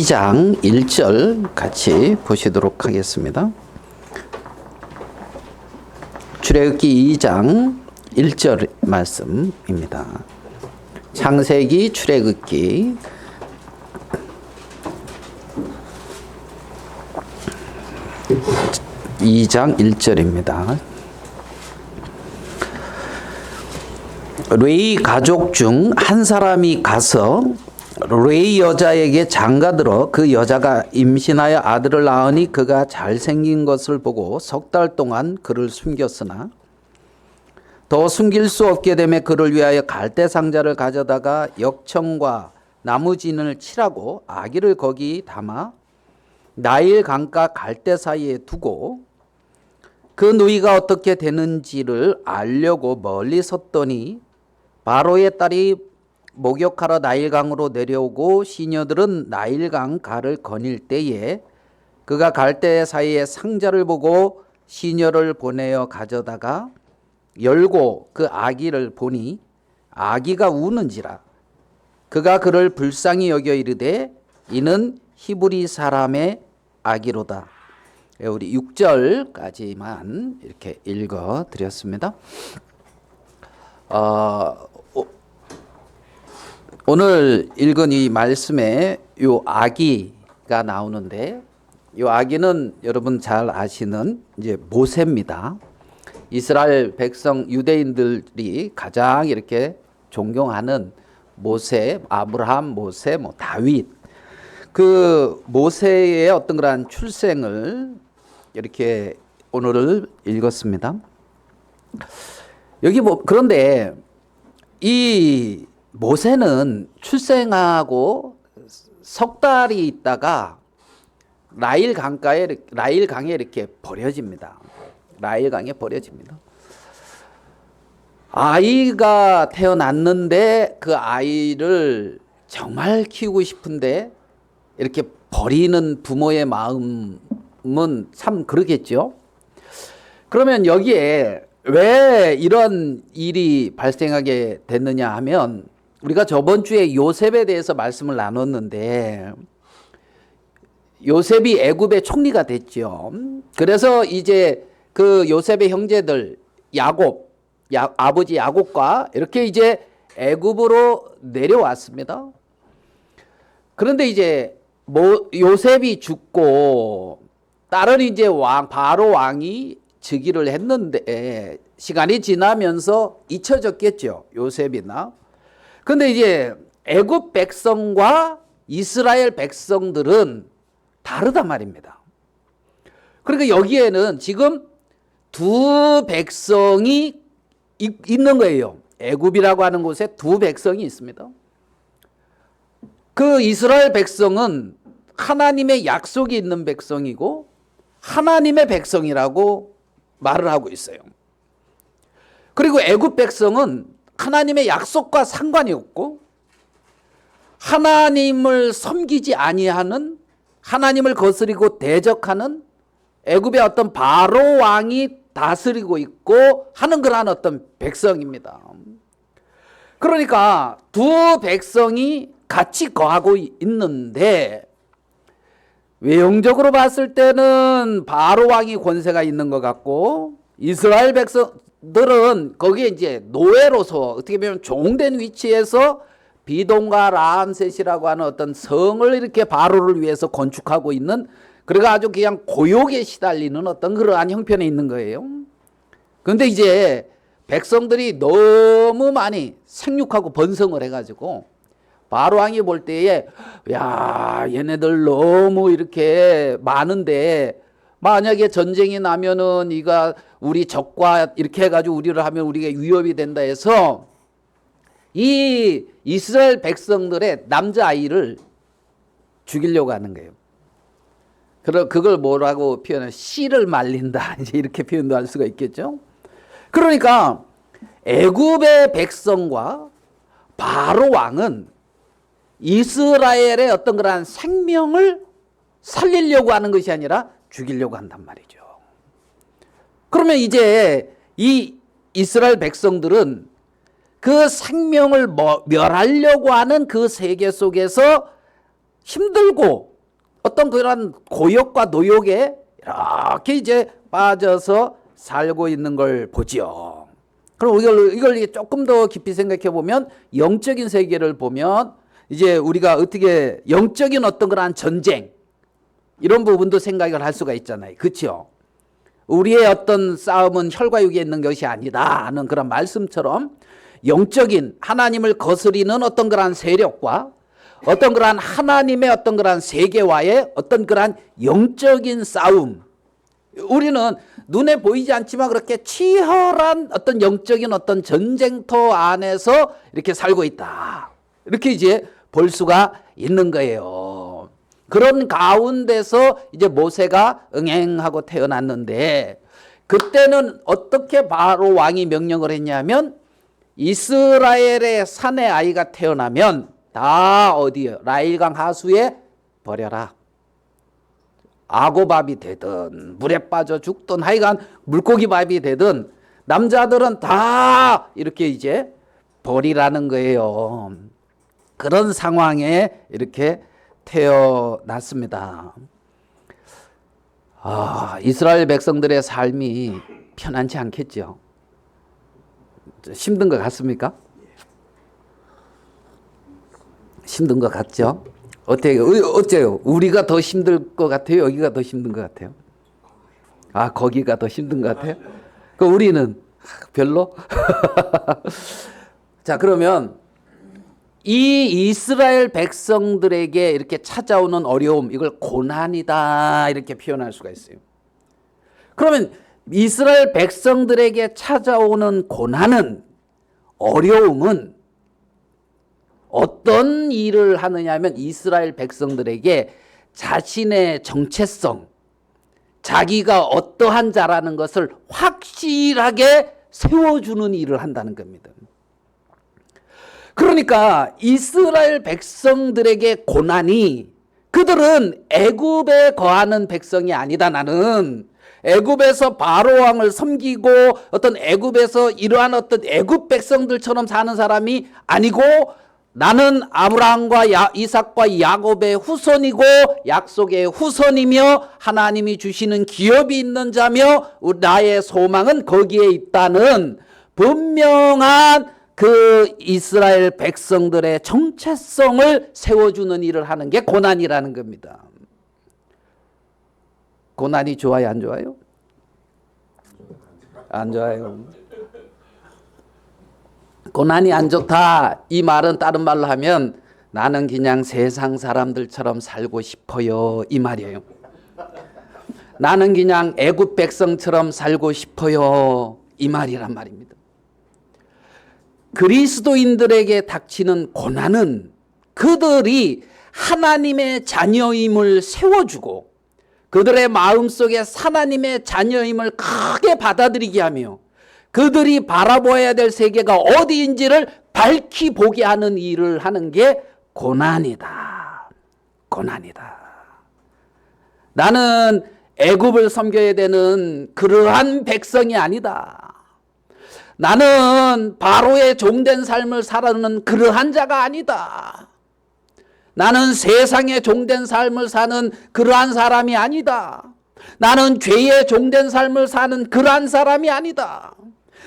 2장 1절 같이 보시도록 하겠습니다. 출애굽기 2장 1절 말씀입니다. 창세기, 출애굽기 2장 1절입니다. 레위 가족 중 한 사람이 가서 레위 여자에게 장가들어 그 여자가 임신하여 아들을 낳으니 그가 잘생긴 것을 보고 석 달 동안 그를 숨겼으나 더 숨길 수 없게 되매 그를 위하여 갈대 상자를 가져다가 역청과 나무진을 칠하고 아기를 거기 담아 나일 강가 갈대 사이에 두고 그 누이가 어떻게 되는지를 알려고 멀리 섰더니 바로의 딸이 목욕하러 나일강으로 내려오고 시녀들은 나일강 가를 거닐 때에 그가 갈대 사이에 상자를 보고 시녀를 보내어 가져다가 열고 그 아기를 보니 아기가 우는지라. 그가 그를 불쌍히 여겨 이르되 이는 히브리 사람의 아기로다. 우리 6절까지만 이렇게 읽어 드렸습니다. 오늘 읽은 이 말씀에 요 아기가 나오는데 요 아기는 여러분 잘 아시는 이제 모세입니다. 이스라엘 백성 유대인들이 가장 이렇게 존경하는 모세, 아브라함, 모세, 다윗. 그 모세의 어떤 그러한 출생을 이렇게 오늘을 읽었습니다. 여기 그런데 이 모세는 출생하고 석 달이 있다가 나일 강에 이렇게 버려집니다. 나일 강에 버려집니다. 아이가 태어났는데 그 아이를 정말 키우고 싶은데 이렇게 버리는 부모의 마음은 참 그러겠죠. 그러면 여기에 왜 이런 일이 발생하게 됐느냐 하면 우리가 저번 주에 요셉에 대해서 말씀을 나눴는데 요셉이 애굽의 총리가 됐죠. 그래서 이제 그 요셉의 형제들 아버지 야곱과 이렇게 이제 애굽으로 내려왔습니다. 그런데 이제 요셉이 죽고 다른 이제 바로 왕이 즉위를 했는데 시간이 지나면서 잊혀졌겠죠. 요셉이나. 근데 이제 애굽 백성과 이스라엘 백성들은 다르단 말입니다. 그러니까 여기에는 지금 두 백성이 있는 거예요. 애굽이라고 하는 곳에 두 백성이 있습니다. 그 이스라엘 백성은 하나님의 약속이 있는 백성이고 하나님의 백성이라고 말을 하고 있어요. 그리고 애굽 백성은 하나님의 약속과 상관이 없고 하나님을 섬기지 아니하는, 하나님을 거스리고 대적하는 애굽의 어떤 바로 왕이 다스리고 있고 하는 그러한 어떤 백성입니다. 그러니까 두 백성이 같이 거하고 있는데 외형적으로 봤을 때는 바로 왕이 권세가 있는 것 같고 이스라엘 백성들은 거기에 이제 노예로서 어떻게 보면 종된 위치에서 비동과 라암셋이라고 하는 어떤 성을 이렇게 바로를 위해서 건축하고 있는, 그래가 아주 그냥 고욕에 시달리는 어떤 그러한 형편에 있는 거예요. 그런데 이제 백성들이 너무 많이 생육하고 번성을 해가지고 바로 왕이 볼 때에 야, 얘네들 너무 이렇게 많은데 만약에 전쟁이 나면은 이가 우리 적과 이렇게 해가지고 우리를 하면 우리가 위협이 된다 해서 이 이스라엘 백성들의 남자아이를 죽이려고 하는 거예요. 그걸 뭐라고 표현해? 씨를 말린다. 이제 이렇게 표현도 할 수가 있겠죠. 그러니까 애굽의 백성과 바로 왕은 이스라엘의 어떤 그러한 생명을 살리려고 하는 것이 아니라 죽이려고 한단 말이죠. 그러면 이제 이 이스라엘 백성들은 그 생명을 멸하려고 하는 그 세계 속에서 힘들고 어떤 그런 고역과 노역에 이렇게 이제 빠져서 살고 있는 걸 보지요. 그럼 이걸 조금 더 깊이 생각해 보면 영적인 세계를 보면 이제 우리가 어떻게 영적인 어떤 그런 전쟁 이런 부분도 생각을 할 수가 있잖아요. 그렇죠? 우리의 어떤 싸움은 혈과 육에 있는 것이 아니다 하는 그런 말씀처럼 영적인 하나님을 거스리는 어떤 그런 세력과 어떤 그런 하나님의 어떤 그런 세계와의 어떤 그런 영적인 싸움, 우리는 눈에 보이지 않지만 그렇게 치열한 어떤 영적인 어떤 전쟁터 안에서 이렇게 살고 있다, 이렇게 이제 볼 수가 있는 거예요. 그런 가운데서 이제 모세가 응행하고 태어났는데, 그때는 어떻게 바로 왕이 명령을 했냐면, 이스라엘의 산의 아이가 태어나면 다 어디요? 나일강 하수에 버려라. 악어밥이 되든 물에 빠져 죽든 하여간 물고기밥이 되든 남자들은 다 이렇게 이제 버리라는 거예요. 그런 상황에 이렇게 태어났습니다. 이스라엘 백성들의 삶이 편안치 않겠죠. 힘든 것 같습니까? 힘든 것 같죠? 어때요? 우리가 더 힘들 것 같아요? 여기가 더 힘든 것 같아요? 거기가 더 힘든 것 같아요? 우리는 별로? 자, 그러면 이 이스라엘 백성들에게 이렇게 찾아오는 어려움, 이걸 고난이다 이렇게 표현할 수가 있어요. 그러면 이스라엘 백성들에게 찾아오는 고난은, 어려움은 어떤 일을 하느냐 하면 이스라엘 백성들에게 자신의 정체성, 자기가 어떠한 자라는 것을 확실하게 세워주는 일을 한다는 겁니다. 그러니까 이스라엘 백성들에게 고난이, 그들은 애굽에 거하는 백성이 아니다. 나는 애굽에서 바로 왕을 섬기고 어떤 애굽에서 이러한 어떤 애굽 백성들처럼 사는 사람이 아니고, 나는 아브라함과 이삭과 야곱의 후손이고 약속의 후손이며 하나님이 주시는 기업이 있는 자며 나의 소망은 거기에 있다는 분명한 그 이스라엘 백성들의 정체성을 세워주는 일을 하는 게 고난이라는 겁니다. 고난이 좋아요, 안 좋아요? 안 좋아요. 고난이 안 좋다, 이 말은 다른 말로 하면 나는 그냥 세상 사람들처럼 살고 싶어요, 이 말이에요. 나는 그냥 애굽 백성처럼 살고 싶어요, 이 말이란 말입니다. 그리스도인들에게 닥치는 고난은 그들이 하나님의 자녀임을 세워주고 그들의 마음속에 하나님의 자녀임을 크게 받아들이게 하며 그들이 바라보아야 될 세계가 어디인지를 밝히 보게 하는 일을 하는 게 고난이다. 고난이다. 나는 애굽을 섬겨야 되는 그러한 백성이 아니다. 나는 바로의 종된 삶을 살아가는 그러한 자가 아니다. 나는 세상의 종된 삶을 사는 그러한 사람이 아니다. 나는 죄의 종된 삶을 사는 그러한 사람이 아니다.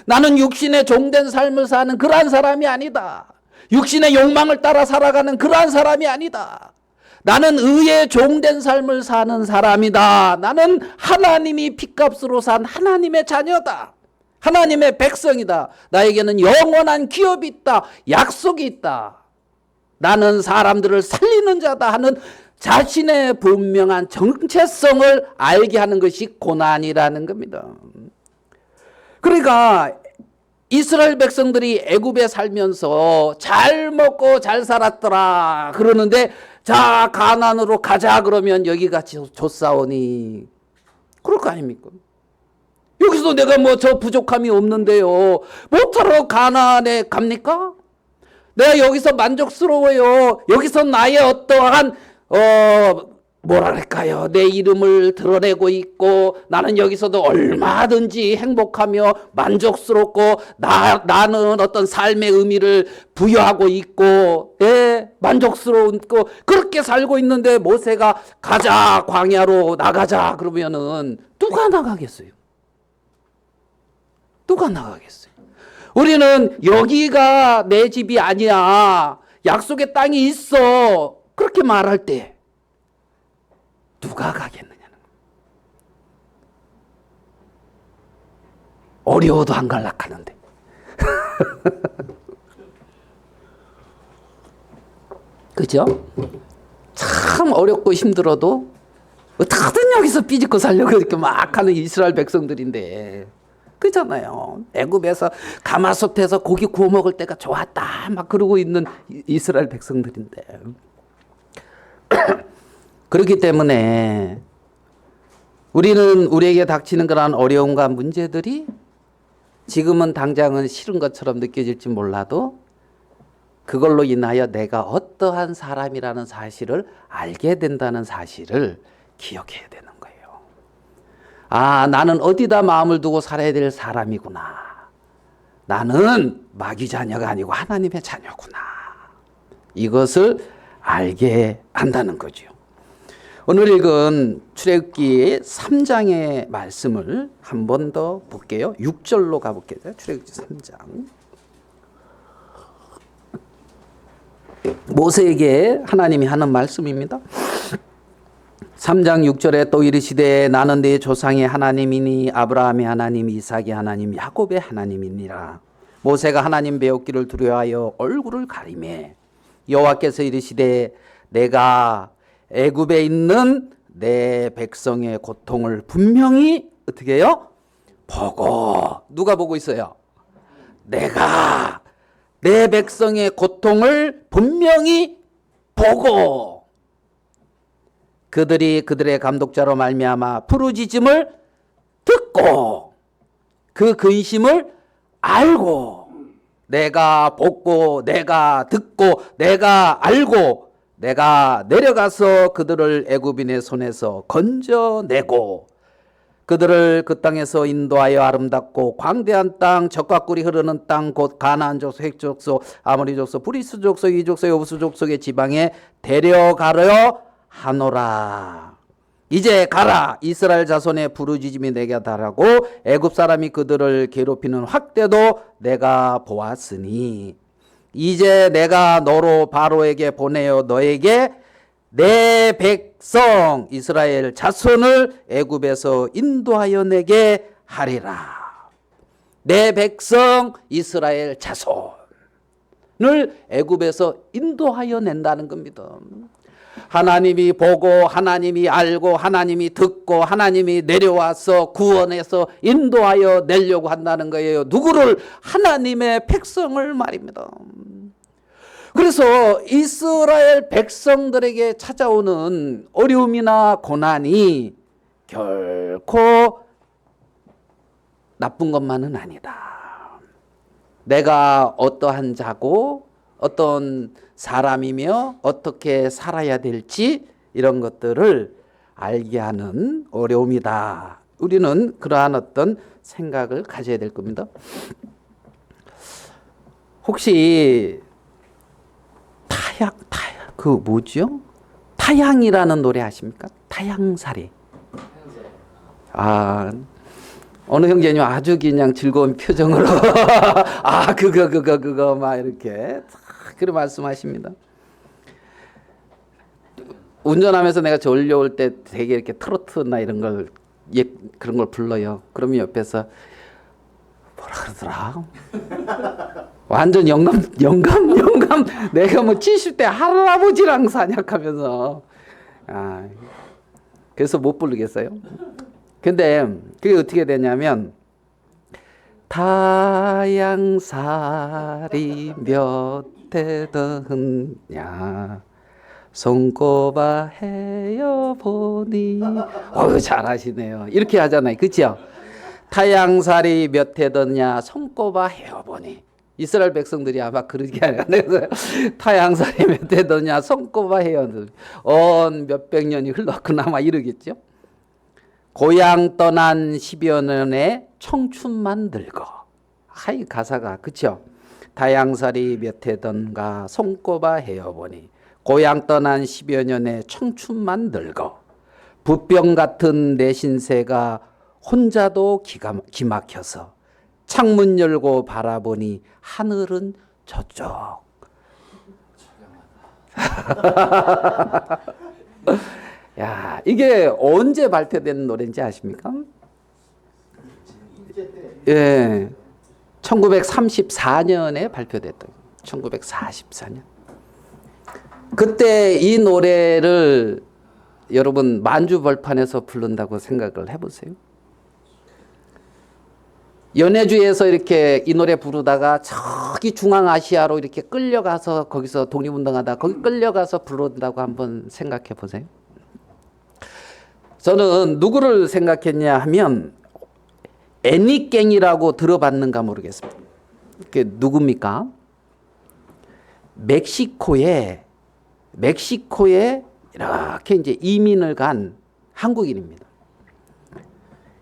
나는 육신의 종된 삶을 사는 그러한 사람이 아니다. 육신의 욕망을 따라 살아가는 그러한 사람이 아니다. 나는 의의 종된 삶을 사는 사람이다. 나는 하나님이 핏값으로 산 하나님의 자녀다. 하나님의 백성이다. 나에게는 영원한 기업이 있다. 약속이 있다. 나는 사람들을 살리는 자다 하는 자신의 분명한 정체성을 알게 하는 것이 고난이라는 겁니다. 그러니까 이스라엘 백성들이 애굽에 살면서 잘 먹고 잘 살았더라 그러는데, 자 가나안으로 가자 그러면 여기가 좋사오니, 그럴 거 아닙니까? 여기서 내가 뭐 저 부족함이 없는데요, 못하러 가나안에 갑니까? 내가 여기서 만족스러워요. 여기서 나의 어떠한 뭐랄까요, 내 이름을 드러내고 있고 나는 여기서도 얼마든지 행복하며 만족스럽고 나는 어떤 삶의 의미를 부여하고 있고, 만족스러운 거 그렇게 살고 있는데 모세가 가자 광야로 나가자 그러면은 누가 나가겠어요? 누가 나가겠어요? 우리는 여기가 내 집이 아니야, 약속의 땅이 있어, 그렇게 말할 때 누가 가겠느냐는 거예요. 어려워도 안 갈락하는데 그죠? 참 어렵고 힘들어도 어떻게든 여기서 삐집고 살려고 이렇게 막 하는 이스라엘 백성들인데, 그잖아요. 애굽에서 가마솥에서 고기 구워 먹을 때가 좋았다 막 그러고 있는 이스라엘 백성들인데 그렇기 때문에 우리는 우리에게 닥치는 그러한 어려움과 문제들이 지금은 당장은 싫은 것처럼 느껴질지 몰라도 그걸로 인하여 내가 어떠한 사람이라는 사실을 알게 된다는 사실을 기억해야 되는 거예요. 아, 나는 어디다 마음을 두고 살아야 될 사람이구나. 나는 마귀 자녀가 아니고 하나님의 자녀구나. 이것을 알게 한다는 거죠. 오늘 읽은 출애굽기 3장의 말씀을 한 번 더 볼게요. 6절로 가볼게요. 출애굽기 3장. 모세에게 하나님이 하는 말씀입니다. 3장 6절에 또 이르시되 나는 네 조상의 하나님이니 아브라함의 하나님, 이삭의 하나님, 야곱의 하나님이니라. 모세가 하나님 배웠기를 두려워하여 얼굴을 가리매 여호와께서 이르시되 내가 애굽에 있는 내 백성의 고통을 분명히 어떻게 해요? 보고. 누가 보고 있어요? 내가 내 백성의 고통을 분명히 보고 그들이 그들의 감독자로 말미암아 부르짖음을 듣고 그 근심을 알고, 내가 보고 내가 듣고 내가 알고 내가 내려가서 그들을 애굽인의 손에서 건져내고 그들을 그 땅에서 인도하여 아름답고 광대한 땅, 젖과 꿀이 흐르는 땅, 곧 가나안 족속, 헷 족속, 아모리 족속, 브리스 족속, 이 족속, 여부수 족속의 지방에 데려가려 하노라. 이제 가라. 이스라엘 자손의 부르짖음이 내게 달하고 애굽 사람이 그들을 괴롭히는 확대도 내가 보았으니 이제 내가 너로 바로에게 보내어 너에게 내 백성 이스라엘 자손을 애굽에서 인도하여 내게 하리라. 내 백성 이스라엘 자손을 애굽에서 인도하여 낸다는 겁니다. 하나님이 보고 하나님이 알고 하나님이 듣고 하나님이 내려와서 구원해서 인도하여 내려고 한다는 거예요. 누구를? 하나님의 백성을 말입니다. 그래서 이스라엘 백성들에게 찾아오는 어려움이나 고난이 결코 나쁜 것만은 아니다. 내가 어떠한 자고 어떤 사람이며 어떻게 살아야 될지 이런 것들을 알게 하는 어려움이다. 우리는 그러한 어떤 생각을 가져야 될 겁니다. 혹시 그 뭐죠? 타향이라는 노래 아십니까? 타향살이. 아, 어느 형제님 아주 그냥 즐거운 표정으로 아, 그거 막 이렇게 그런 말씀하십니다. 운전하면서 내가 졸려올 때 되게 이렇게 트로트나 이런 걸 그런 걸 불러요. 그러면 옆에서 뭐라 그러더라? 완전 영감. 내가 뭐 70대 할아버지랑 사냥하면서. 아, 그래서 못 부르겠어요. 근데 그게 어떻게 되냐면 타향살이 몇 해더냐 손꼽아 헤어보니. 잘하시네요. 이렇게 하잖아요. 그렇죠? 타향살이 몇 해더냐 손꼽아 헤어보니. 이스라엘 백성들이 아마 그렇게 하는 타향살이 몇 해더냐 손꼽아 헤어보니. 몇백 년이 흘렀구나 막 이러겠죠. 고향 떠난 10여 년의 청춘만 늙어. 하이 가사가 그렇죠? 타향살이 몇 해던가 손꼽아 헤어보니 고향 떠난 10여 년의 청춘만 늙어 부병 같은 내 신세가 혼자도 기막혀서 창문 열고 바라보니 하늘은 저쪽. 야, 이게 언제 발표된 노래인지 아십니까? 예. 1934년에 발표됐던 1944년. 그때 이 노래를 여러분 만주벌판에서 부른다고 생각을 해보세요. 연해주에서 이렇게 이 노래 부르다가 저기 중앙아시아로 이렇게 끌려가서 거기서 독립운동하다 거기 끌려가서 부른다고 한번 생각해 보세요. 저는 누구를 생각했냐 하면 애니깽이라고 들어봤는가 모르겠습니다. 그게 누굽니까? 멕시코에 이렇게 이제 이민을 간 한국인입니다.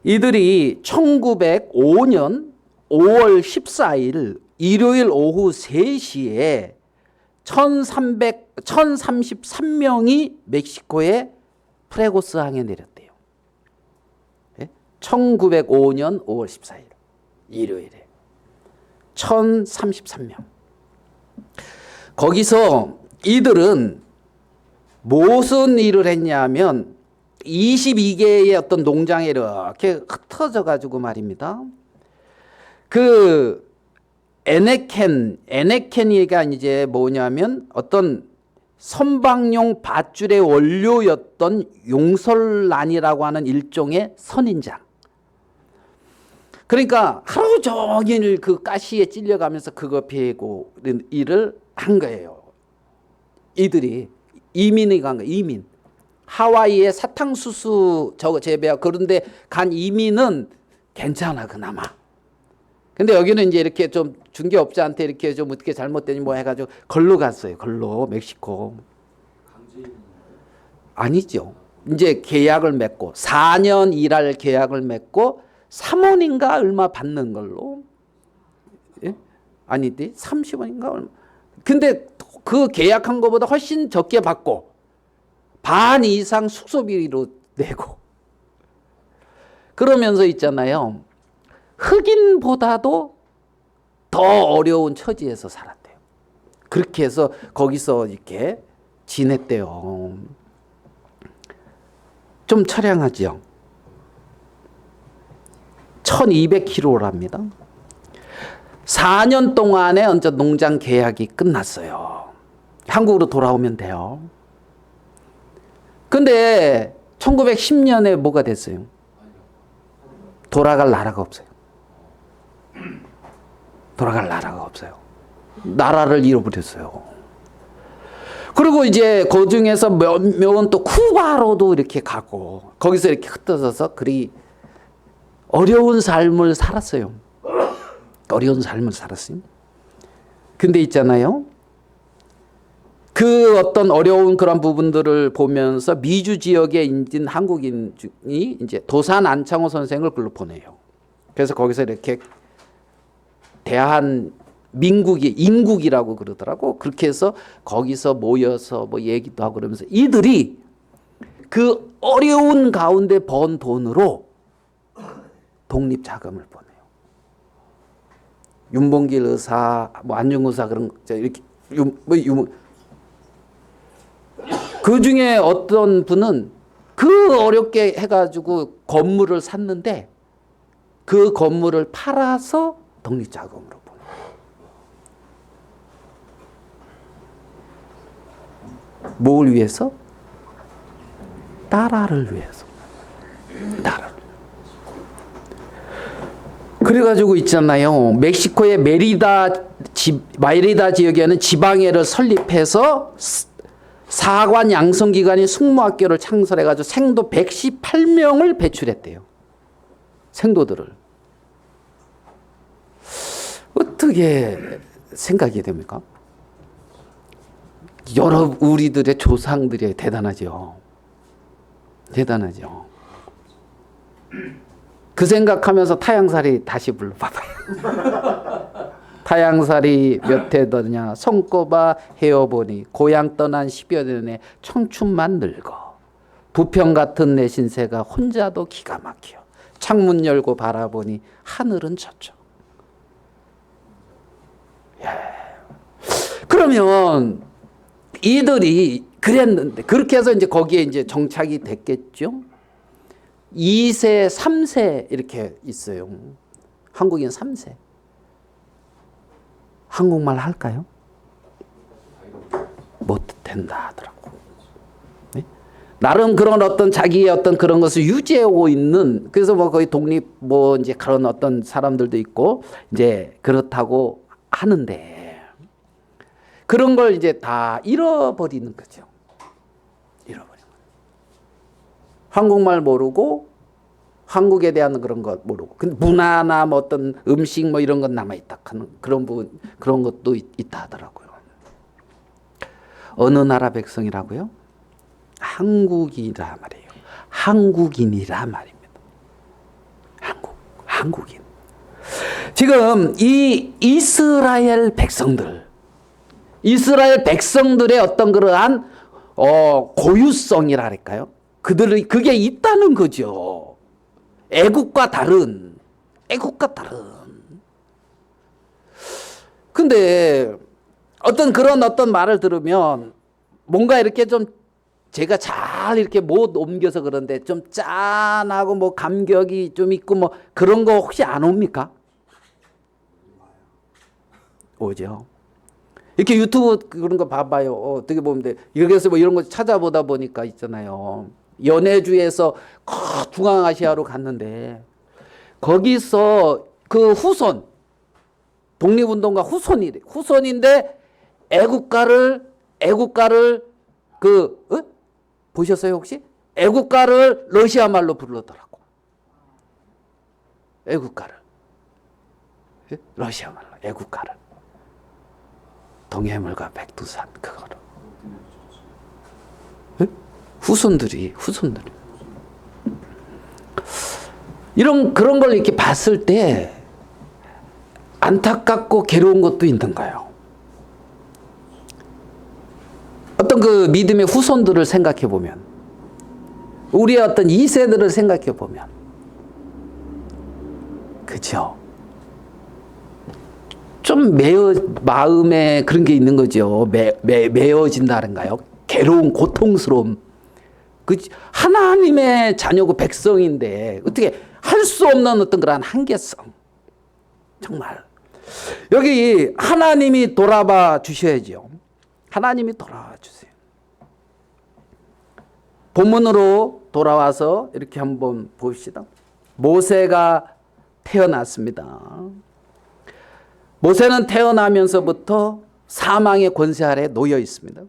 이들이 1905년 5월 14일 일요일 오후 3시에 1033명이 멕시코의 프레고스 항에 내렸대요. 1905년 5월 14일 일요일에 1033명. 거기서 이들은 무슨 일을 했냐면 22개의 어떤 농장에 이렇게 흩어져 가지고 말입니다. 그 에네켄이가 이제 뭐냐면 어떤 선박용 밧줄의 원료였던 용설란이라고 하는 일종의 선인장. 그러니까 하루 종일 그 가시에 찔려가면서 그거 베고 일을 한 거예요. 이들이 이민이 간 거예요. 이민. 하와이에 사탕수수 저거 재배하고 그런데 간 이민은 괜찮아 그나마. 근데 여기는 이제 이렇게 좀 중개업자한테 이렇게 좀 어떻게 잘못되니 뭐 해가지고 걸로 갔어요. 걸로 멕시코. 아니죠. 이제 계약을 맺고 4년 일할 계약을 맺고 3원인가 얼마 받는 걸로. 예? 아니지 30원인가 얼마. 근데 그 계약한 것보다 훨씬 적게 받고 반 이상 숙소비로 내고 그러면서 있잖아요. 흑인보다도 더 어려운 처지에서 살았대요. 그렇게 해서 거기서 이렇게 지냈대요. 좀 처량하죠. 1200km랍니다. 4년 동안에 언제 농장 계약이 끝났어요. 한국으로 돌아오면 돼요. 근데 1910년에 뭐가 됐어요? 돌아갈 나라가 없어요. 돌아갈 나라가 없어요. 나라를 잃어버렸어요. 그리고 이제 그 중에서 몇 명은 또 쿠바로도 이렇게 가고 거기서 이렇게 흩어져서 그리 어려운 삶을 살았어요. 어려운 삶을 살았어요. 근데 있잖아요. 그 어떤 어려운 그런 부분들을 보면서 미주 지역에 인진 한국인이 이제 도산 안창호 선생을 글로 보내요. 그래서 거기서 이렇게 대한민국이 인국이라고 그러더라고. 그렇게 해서 거기서 모여서 뭐 얘기도 하고 그러면서 이들이 그 어려운 가운데 번 돈으로 독립 자금을 보내요. 윤봉길 의사, 뭐 안중 의사 그런 저 이렇게 그 중에 어떤 분은 그 어렵게 해가지고 건물을 샀는데 그 건물을 팔아서 독립자금으로 보내요. 뭘 위해서? 나라를 위해서. 나라를. 그래가지고 있잖아요. 멕시코의 메리다 지역에는 지방회를 설립해서 사관 양성기관인 숙모학교를 창설해가지고 생도 118명을 배출했대요. 생도들을. 어떻게 생각이 됩니까? 여러 우리들의 조상들이 대단하죠. 대단하죠. 그 생각하면서 타향살이 다시 불러봐봐요. 타양살이 몇 해 더냐 손꼽아 헤어보니 고향 떠난 10여 년에 청춘만 늙어 부평 같은 내 신세가 혼자도 기가 막혀 창문 열고 바라보니 하늘은 저쪽. 예. 그러면 이들이 그랬는데 그렇게 해서 이제 거기에 이제 정착이 됐겠죠. 2세, 3세 이렇게 있어요. 한국인 3세. 한국말 할까요? 못 된다 하더라고. 네? 나름 그런 어떤 자기의 어떤 그런 것을 유지하고 있는 그래서 뭐 거의 독립 뭐 이제 그런 어떤 사람들도 있고 이제 그렇다고 하는데 그런 걸 이제 다 잃어버리는 거죠. 잃어버리는 거예요. 한국말 모르고 한국에 대한 그런 것 모르고 근데 문화나 뭐 어떤 음식 뭐 이런 건 남아 있다 하는 그런 부분 그런 것도 있다 하더라고요. 어느 나라 백성이라고요? 한국이라 말이에요. 한국인이라 말입니다. 한국인. 지금 이 이스라엘 백성들의 어떤 그러한 고유성이라 할까요? 그들의 그게 있다는 거죠. 애국과 다른. 근데 그런 어떤 말을 들으면 뭔가 이렇게 좀 제가 잘 이렇게 못 옮겨서 그런데 좀 짠하고 뭐 감격이 좀 있고 뭐 그런 거 혹시 안 옵니까? 오죠. 이렇게 유튜브 그런 거 봐봐요. 어떻게 보면 돼. 여기서 뭐 이런 거 찾아보다 보니까 있잖아요. 연해주에서 중앙아시아로 갔는데 거기서 그 후손 독립운동가 후손인데 애국가를 보셨어요 혹시? 애국가를 러시아 말로 부르더라고. 애국가를 러시아 말로 애국가를 동해물과 백두산 그거를 후손들이 그런 걸 이렇게 봤을 때 안타깝고 괴로운 것도 있는 거예요. 어떤 그 믿음의 후손들을 생각해 보면 우리의 어떤 2세들을 생각해 보면 그죠? 좀 마음에 그런 게 있는 거죠. 메어진다는가요? 괴로운 고통스러움. 하나님의 자녀고 백성인데 어떻게 할 수 없는 어떤 그런 한계성. 정말 여기 하나님이 돌아봐 주셔야죠. 하나님이 돌아와 주세요. 본문으로 돌아와서 이렇게 한번 봅시다. 모세가 태어났습니다. 모세는 태어나면서부터 사망의 권세 아래 놓여 있습니다.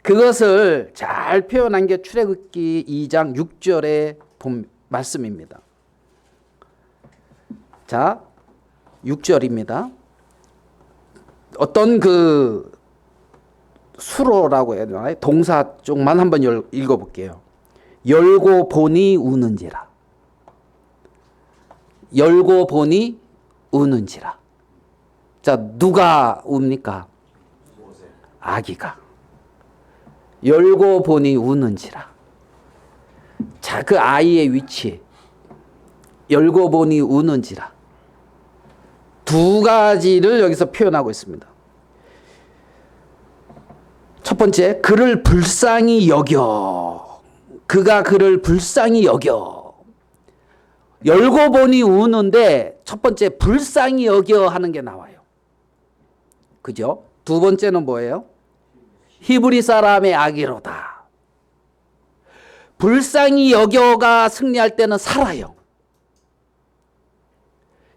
그것을 잘 표현한 게 출애굽기 2장 6절의 말씀입니다. 자, 6절입니다. 어떤 그 수로라고 해야 되나요? 동사 쪽만 한번 읽어볼게요. 열고 보니 우는지라. 열고 보니 우는지라. 자, 누가 웁니까? 아기가. 열고 보니 우는지라. 자, 그 아이의 위치. 열고 보니 우는지라. 두 가지를 여기서 표현하고 있습니다. 첫 번째, 그를 불쌍히 여겨. 그가 그를 불쌍히 여겨. 열고 보니 우는데 첫 번째 불쌍히 여겨 하는 게 나와요. 그죠? 두 번째는 뭐예요? 히브리 사람의 아기로다. 불쌍히 여겨가 승리할 때는 살아요.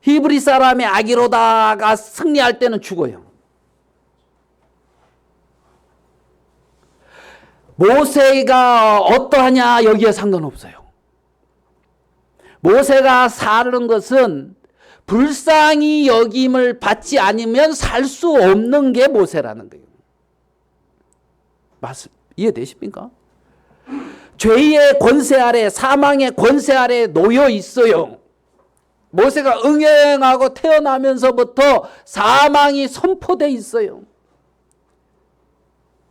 히브리 사람의 아기로다가 승리할 때는 죽어요. 모세가 어떠하냐 여기에 상관없어요. 모세가 사는 것은 불쌍히 여김을 받지 않으면 살 수 없는 게 모세라는 거예요. 이해되십니까? 죄의 권세 아래, 사망의 권세 아래 놓여 있어요. 모세가 응행하고 태어나면서부터 사망이 선포돼 있어요.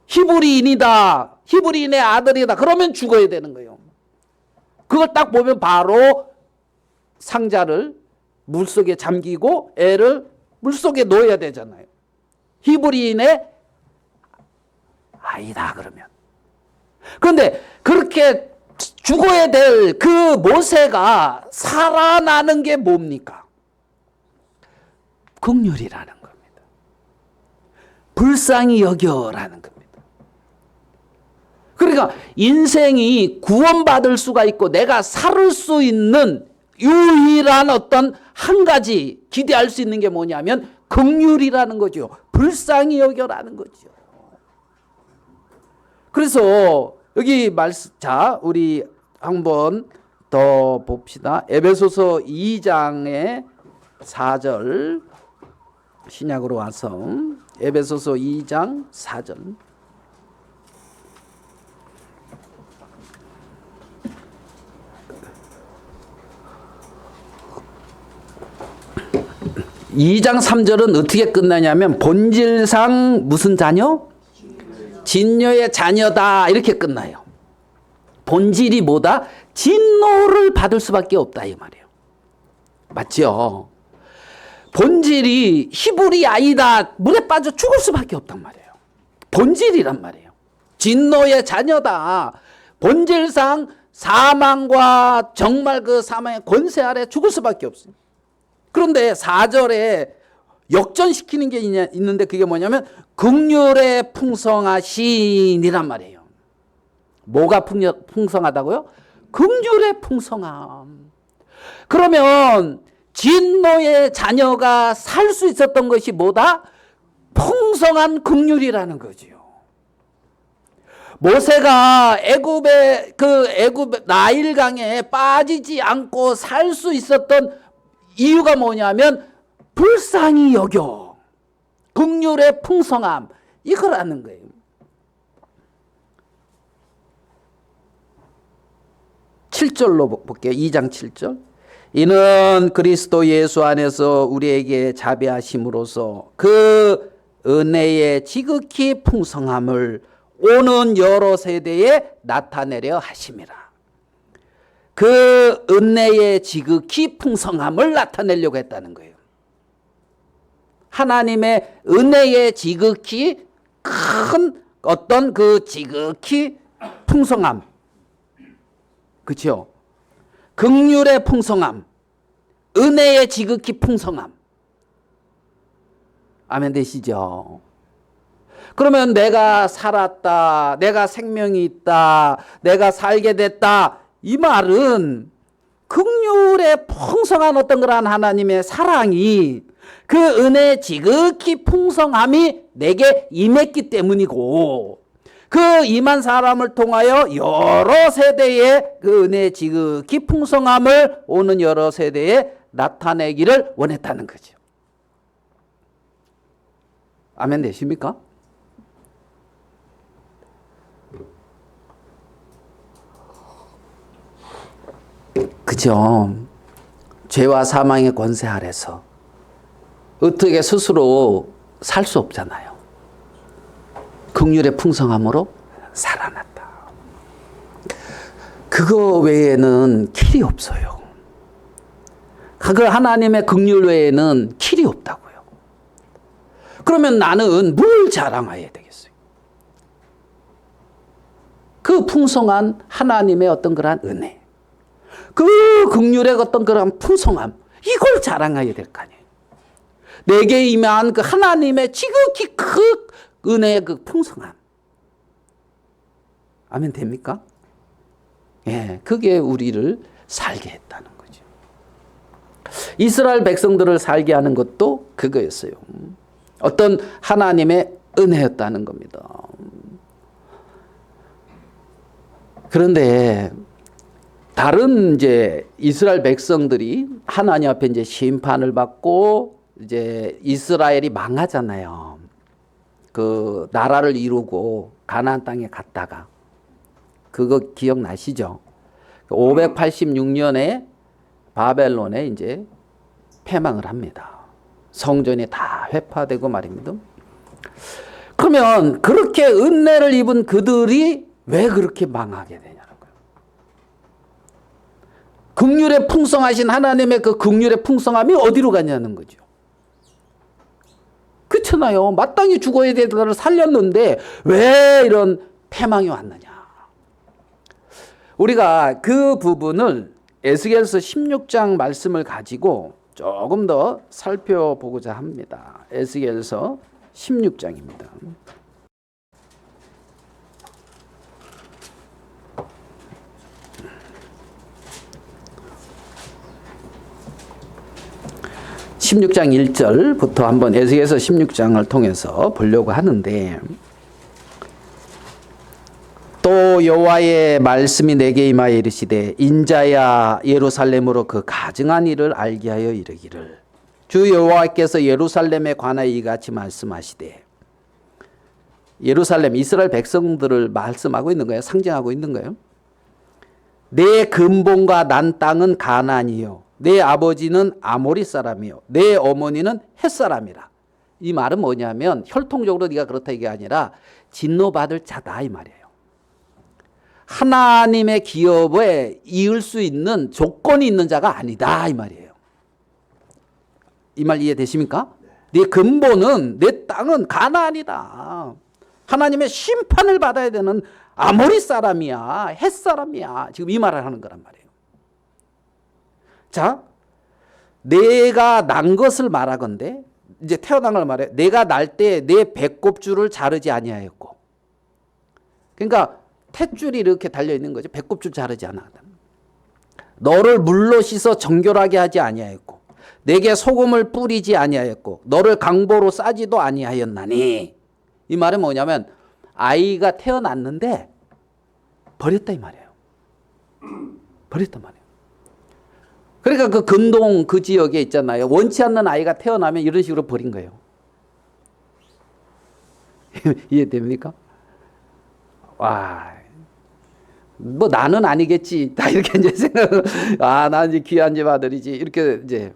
히브리인이다, 히브리인의 아들이다, 그러면 죽어야 되는 거예요. 그걸 딱 보면 바로 상자를 물속에 잠기고 애를 물속에 넣어야 되잖아요. 히브리인의 아이다 그러면. 그런데 그렇게 죽어야 될 그 모세가 살아나는 게 뭡니까? 긍휼이라는 겁니다. 불쌍히 여겨라는 겁니다. 그러니까 인생이 구원받을 수가 있고 내가 살 수 있는 유일한 어떤 한 가지 기대할 수 있는 게 뭐냐면 긍휼이라는 거죠. 불쌍히 여겨라는 거죠. 그래서 여기 자, 우리 한번 더 봅시다. 에베소서 2장의 4절 신약으로 와서 에베소서 2장 4절. 이 장 3절은 어떻게 끝나냐면 본질상 무슨 자녀? 진노의 자녀다 이렇게 끝나요. 본질이 뭐다? 진노를 받을 수밖에 없다 이 말이에요. 맞죠? 본질이 히브리 아이다, 물에 빠져 죽을 수밖에 없단 말이에요. 본질이란 말이에요. 진노의 자녀다. 본질상 사망과 정말 그 사망의 권세 아래 죽을 수밖에 없어요. 그런데 4절에 역전시키는 게 있는데 그게 뭐냐면 긍휼에 풍성하신이란 말이에요. 뭐가 풍성하다고요? 긍휼의 풍성함. 그러면 진노의 자녀가 살 수 있었던 것이 뭐다? 풍성한 긍휼이라는 거지요. 모세가 애굽 나일강에 빠지지 않고 살 수 있었던 이유가 뭐냐면 불쌍히 여겨, 긍휼의 풍성함, 이거라는 거예요. (7절로) 볼게요. 2장 7절. 이는 그리스도 예수 안에서 우리에게 자비하심으로써 그 은혜의 지극히 풍성함을 오는 여러 세대에 나타내려 하심이라. 그 은혜의 지극히 풍성함을 나타내려고 했다는 거예요. 하나님의 은혜의 지극히 큰 어떤 그 지극히 풍성함, 그렇죠? 긍휼의 풍성함, 은혜의 지극히 풍성함. 아멘 되시죠? 그러면 내가 살았다, 내가 생명이 있다, 내가 살게 됐다, 이 말은 긍휼의 풍성한 어떤 그러한 하나님의 사랑이, 그 은혜의 지극히 풍성함이 내게 임했기 때문이고, 그 임한 사람을 통하여 여러 세대의 그 은혜의 지극히 풍성함을 오는 여러 세대에 나타내기를 원했다는 거죠. 아멘 되십니까? 그죠? 죄와 사망의 권세 아래서 어떻게 스스로 살 수 없잖아요. 긍휼의 풍성함으로 살아났다. 그거 외에는 길이 없어요. 그 하나님의 긍휼 외에는 길이 없다고요. 그러면 나는 뭘 자랑해야 되겠어요? 그 풍성한 하나님의 어떤 그러한 은혜, 그 긍휼의 어떤 그런 풍성함, 이걸 자랑해야 될 거 아니에요. 내게 임한 그 하나님의 지극히 그 은혜의 그 풍성함. 아멘 됩니까? 예, 그게 우리를 살게 했다는 거죠. 이스라엘 백성들을 살게 하는 것도 그거였어요. 어떤 하나님의 은혜였다는 겁니다. 그런데 다른 이제 이스라엘 백성들이 하나님 앞에 이제 심판을 받고 이제 이스라엘이 망하잖아요. 그 나라를 이루고 가나안 땅에 갔다가 그거 기억나시죠? 586년에 바벨론에 이제 패망을 합니다. 성전이 다 회파되고 말입니다. 그러면 그렇게 은혜를 입은 그들이 왜 그렇게 망하게 되냐는 거예요. 긍휼에 풍성하신 하나님의 그 긍휼의 풍성함이 어디로 가냐는 거죠. 그렇잖아요. 마땅히 죽어야 되는 살렸는데 왜 이런 패망이 왔느냐. 우리가 그 부분을 에스겔서 16장 말씀을 가지고 조금 더 살펴보고자 합니다. 에스겔서 16장입니다. (16장 1절부터) 한번 에스겔서 16장을 통해서 보려고 하는데, 또 여호와의 말씀이 내게 임하여 이르시되 인자야 예루살렘으로 그 가증한 일을 알게 하여 이르기를 주 여호와께서 예루살렘에 관하여 이같이 말씀하시되, 예루살렘 이스라엘 백성들을 말씀하고 있는 거예요. 상징하고 있는 거예요. 내 근본과 난 땅은 가나안이요 내 아버지는 아모리 사람이요 내 어머니는 헷 사람이라. 이 말은 뭐냐면 혈통적으로 네가 그렇다 이게 아니라 진노받을 자다 이 말이에요. 하나님의 기업에 이을 수 있는 조건이 있는 자가 아니다 이 말이에요. 이 말 이해되십니까? 네 근본은 내 땅은 가나안이다. 하나님의 심판을 받아야 되는 아모리 사람이야, 헷 사람이야. 지금 이 말을 하는 거란 말이에요. 자, 내가 난 것을 말하건대, 이제 태어난 걸 말해. 내가 날 때 내 배꼽줄을 자르지 아니하였고, 그러니까 탯줄이 이렇게 달려 있는 거죠. 배꼽줄 자르지 않았다. 너를 물로 씻어 정결하게 하지 아니하였고, 내게 소금을 뿌리지 아니하였고, 너를 강보로 싸지도 아니하였나니. 이 말은 뭐냐면 아이가 태어났는데 버렸다 이 말이에요. 버렸단 말이에요. 그러니까 그 근동 그 지역에 있잖아요. 원치 않는 아이가 태어나면 이런 식으로 버린 거예요. 이해됩니까? 와, 뭐 나는 아니겠지. 다 이렇게 이제 생각. 아, 나 이제 귀한 집 아들이지. 이렇게 이제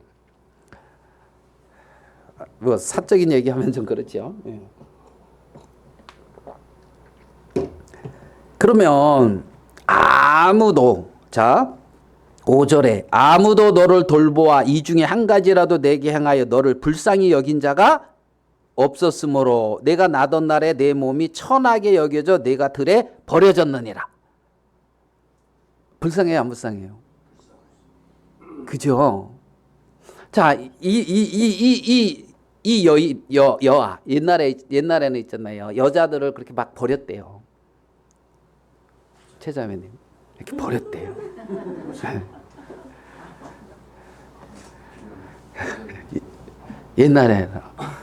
뭐 사적인 얘기하면 좀 그렇죠. 예. 그러면 아무도, 자 5절에 아무도 너를 돌보아 이 중에 한 가지라도 내게 행하여 너를 불쌍히 여긴 자가 없었으므로 내가 나던 날에 내 몸이 천하게 여겨져 내가 들에 버려졌느니라. 불쌍해요, 안 불쌍해요? 그죠? 자, 여아 옛날에는 있잖아요. 여자들을 그렇게 막 버렸대요. 최자매님 이렇게 버렸대요. 옛날에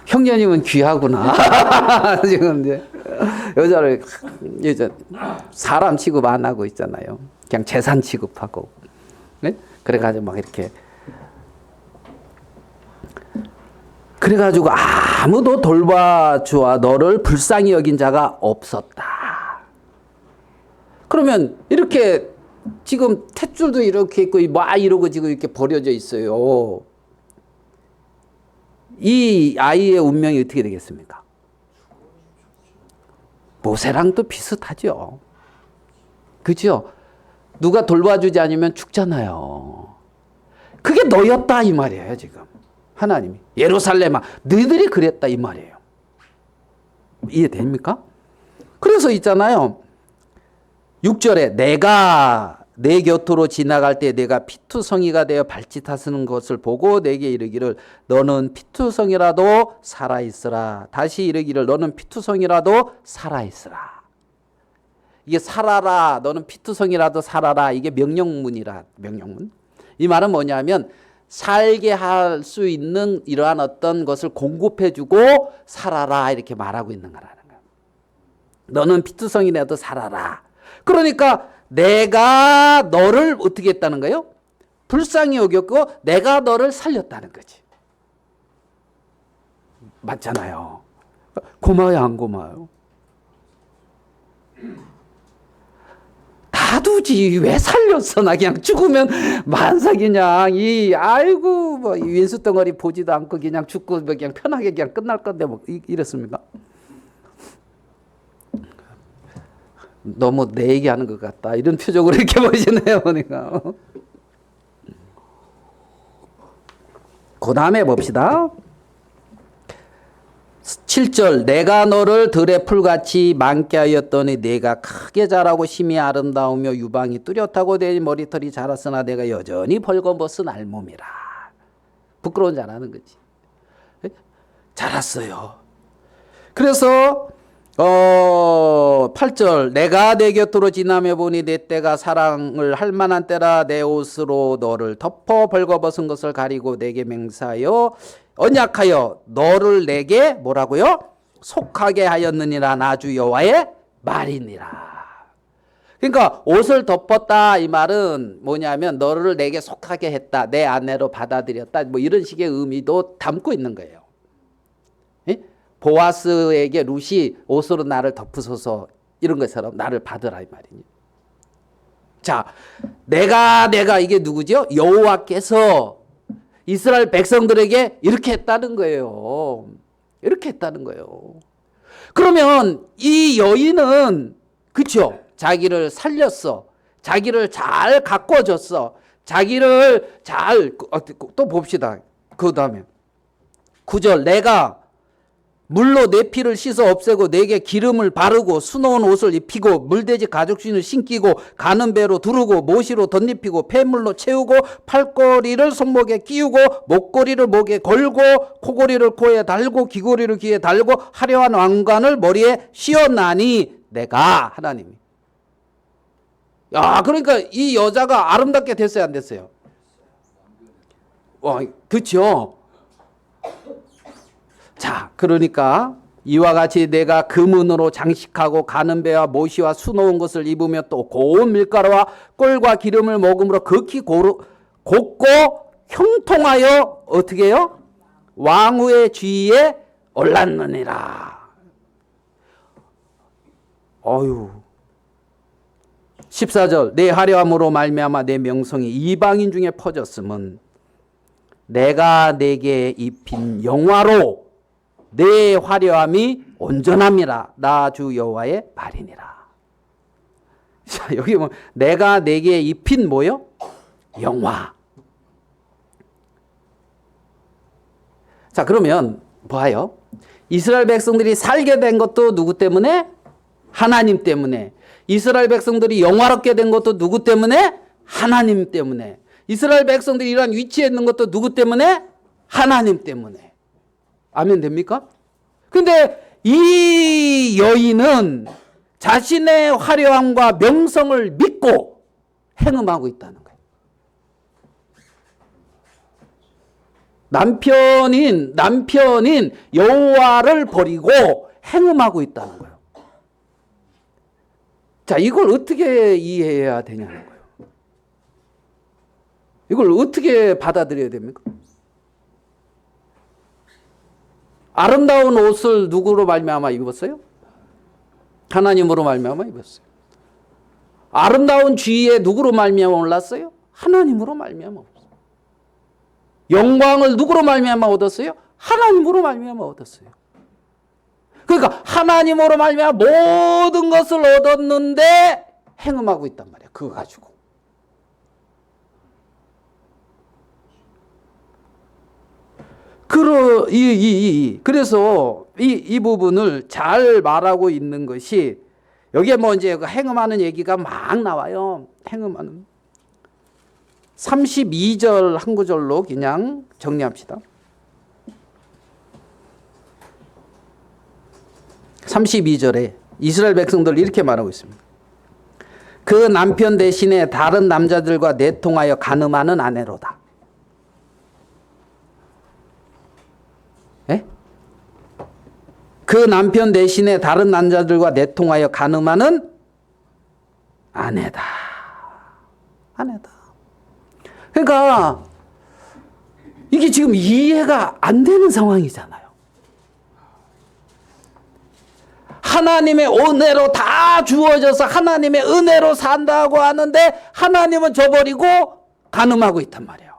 형제님은 귀하구나. 지금 이제 여자를 이제 사람 취급 안 하고 있잖아요. 그냥 재산 취급하고. 네? 그래가지고 막 이렇게. 그래가지고 아무도 돌봐주어 너를 불쌍히 여긴 자가 없었다. 그러면 이렇게 지금 탯줄도 이렇게 있고 막 이러고 지금 이렇게 버려져 있어요. 이 아이의 운명이 어떻게 되겠습니까? 모세랑도 비슷하죠. 그죠? 누가 돌봐주지 않으면 죽잖아요. 그게 너였다 이 말이에요. 지금 하나님이 예루살렘아 너희들이 그랬다 이 말이에요. 이해됩니까? 그래서 있잖아요. 6절에 내가 내 곁으로 지나갈 때 내가 피투성이가 되어 발짓하시는 것을 보고 내게 이르기를 너는 피투성이라도 살아있으라. 다시 이르기를 너는 피투성이라도 살아있으라. 이게 살아라, 너는 피투성이라도 살아라. 이게 명령문이라. 명령문. 이 말은 뭐냐면 살게 할 수 있는 이러한 어떤 것을 공급해주고 살아라 이렇게 말하고 있는 거라는 거예요. 너는 피투성이라도 살아라. 그러니까 내가 너를 어떻게 했다는 거예요? 불쌍히 여겼고 내가 너를 살렸다는 거지. 맞잖아요. 고마워요, 안 고마워요? 다 놔두지 왜 살렸어? 나 그냥 죽으면 만사 그냥 아이고 뭐 윈수 덩어리 보지도 않고 그냥 죽고 뭐 그냥 편하게 그냥 끝날 건데 뭐 이랬습니까? 너무 내 얘기하는 것 같다 이런 표정으로 이렇게 보시네요 보니까. 그 다음에 봅시다. 7절 내가 너를 들의 풀같이 많게 하였더니 내가 크게 자라고 심히 아름다우며 유방이 뚜렷하고 내 머리털이 자랐으나 내가 여전히 벌거벗은 알몸이라. 부끄러운 자라는 거지. 자랐어요. 그래서 8절 내가 내 곁으로 지나며 보니 내 때가 사랑을 할 만한 때라. 내 옷으로 너를 덮어 벌거벗은 것을 가리고 내게 맹세하여 언약하여 너를 내게 뭐라고요? 속하게 하였느니라. 나 주 여호와의 말이니라. 그러니까 옷을 덮었다 이 말은 뭐냐면 너를 내게 속하게 했다, 내 아내로 받아들였다, 뭐 이런 식의 의미도 담고 있는 거예요. 예? 보아스에게 룻이 옷으로 나를 덮으소서 이런 것처럼 나를 받으라 이 말이니. 자, 내가 이게 누구죠? 여호와께서 이스라엘 백성들에게 이렇게 했다는 거예요. 이렇게 했다는 거예요. 그러면 이 여인은 그렇죠? 자기를 살렸어. 자기를 잘 가꿔줬어. 자기를 잘 또 봅시다. 그 다음에 9절 내가 물로 내 피를 씻어 없애고 내게 기름을 바르고 수놓은 옷을 입히고 물돼지 가죽신을 신기고 가는 배로 두르고 모시로 덧입히고 폐물로 채우고 팔걸이를 손목에 끼우고 목걸이를 목에 걸고 코걸이를 코에 달고 귀걸이를 귀에 달고 화려한 왕관을 머리에 씌웠나니 내가 하나님이. 야, 그러니까 이 여자가 아름답게 됐어요, 안 됐어요? 그렇죠. 자, 그러니까 이와 같이 내가 금은으로 장식하고 가는 배와 모시와 수놓은 것을 입으며 또 고운 밀가루와 꿀과 기름을 먹음으로 극히 곱고 형통하여 어떻게 해요? 왕후의 주위에 올랐느니라. 어휴. 14절 내 화려함으로 말미암아 내 명성이 이방인 중에 퍼졌음은 내가 내게 입힌 영화로 내 화려함이 온전함이라. 나 주 여호와의 말이니라. 자, 여기 뭐 내가 내게 입힌 뭐요? 영화. 자, 그러면 봐요. 이스라엘 백성들이 살게 된 것도 누구 때문에? 하나님 때문에. 이스라엘 백성들이 영화롭게 된 것도 누구 때문에? 하나님 때문에. 이스라엘 백성들이 이러한 위치에 있는 것도 누구 때문에? 하나님 때문에. 아멘 됩니까? 근데 이 여인은 자신의 화려함과 명성을 믿고 행음하고 있다는 거예요. 남편인 여호와를 버리고 행음하고 있다는 거예요. 자, 이걸 어떻게 이해해야 되냐는 거예요. 이걸 어떻게 받아들여야 됩니까? 아름다운 옷을 누구로 말미암아 입었어요? 하나님으로 말미암아 입었어요. 아름다운 지위에 누구로 말미암아 올랐어요? 하나님으로 말미암아 얻었어요. 영광을 누구로 말미암아 얻었어요? 하나님으로 말미암아 얻었어요. 그러니까 하나님으로 말미암아 모든 것을 얻었는데 행음하고 있단 말이야. 그거 가지고. 그래서 이 부분을 잘 말하고 있는 것이 여기에 뭐 이제 행음하는 얘기가 막 나와요. 행음하는 32절 한 구절로 그냥 정리합시다. 32절에 이스라엘 백성들 이렇게 말하고 있습니다. 그 남편 대신에 다른 남자들과 내통하여 간음하는 아내로다. 예? 그 남편 대신에 다른 남자들과 내통하여 간음하는 아내다. 아내다. 그러니까 이게 지금 이해가 안 되는 상황이잖아요. 하나님의 은혜로 다 주어져서 하나님의 은혜로 산다고 하는데 하나님은 저버리고 간음하고 있단 말이에요.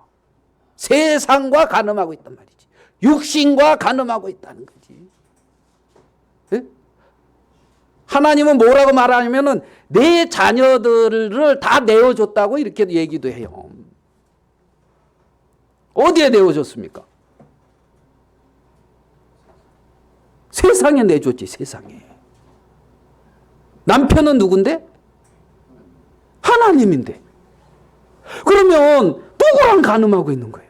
세상과 간음하고 있단 말이지. 육신과 간음하고 있다는 거지. 네? 하나님은 뭐라고 말하냐면은 내 자녀들을 다 내어줬다고 이렇게 얘기도 해요. 어디에 내어줬습니까? 세상에 내줬지, 세상에. 남편은 누군데? 하나님인데. 그러면 누구랑 간음하고 있는 거예요?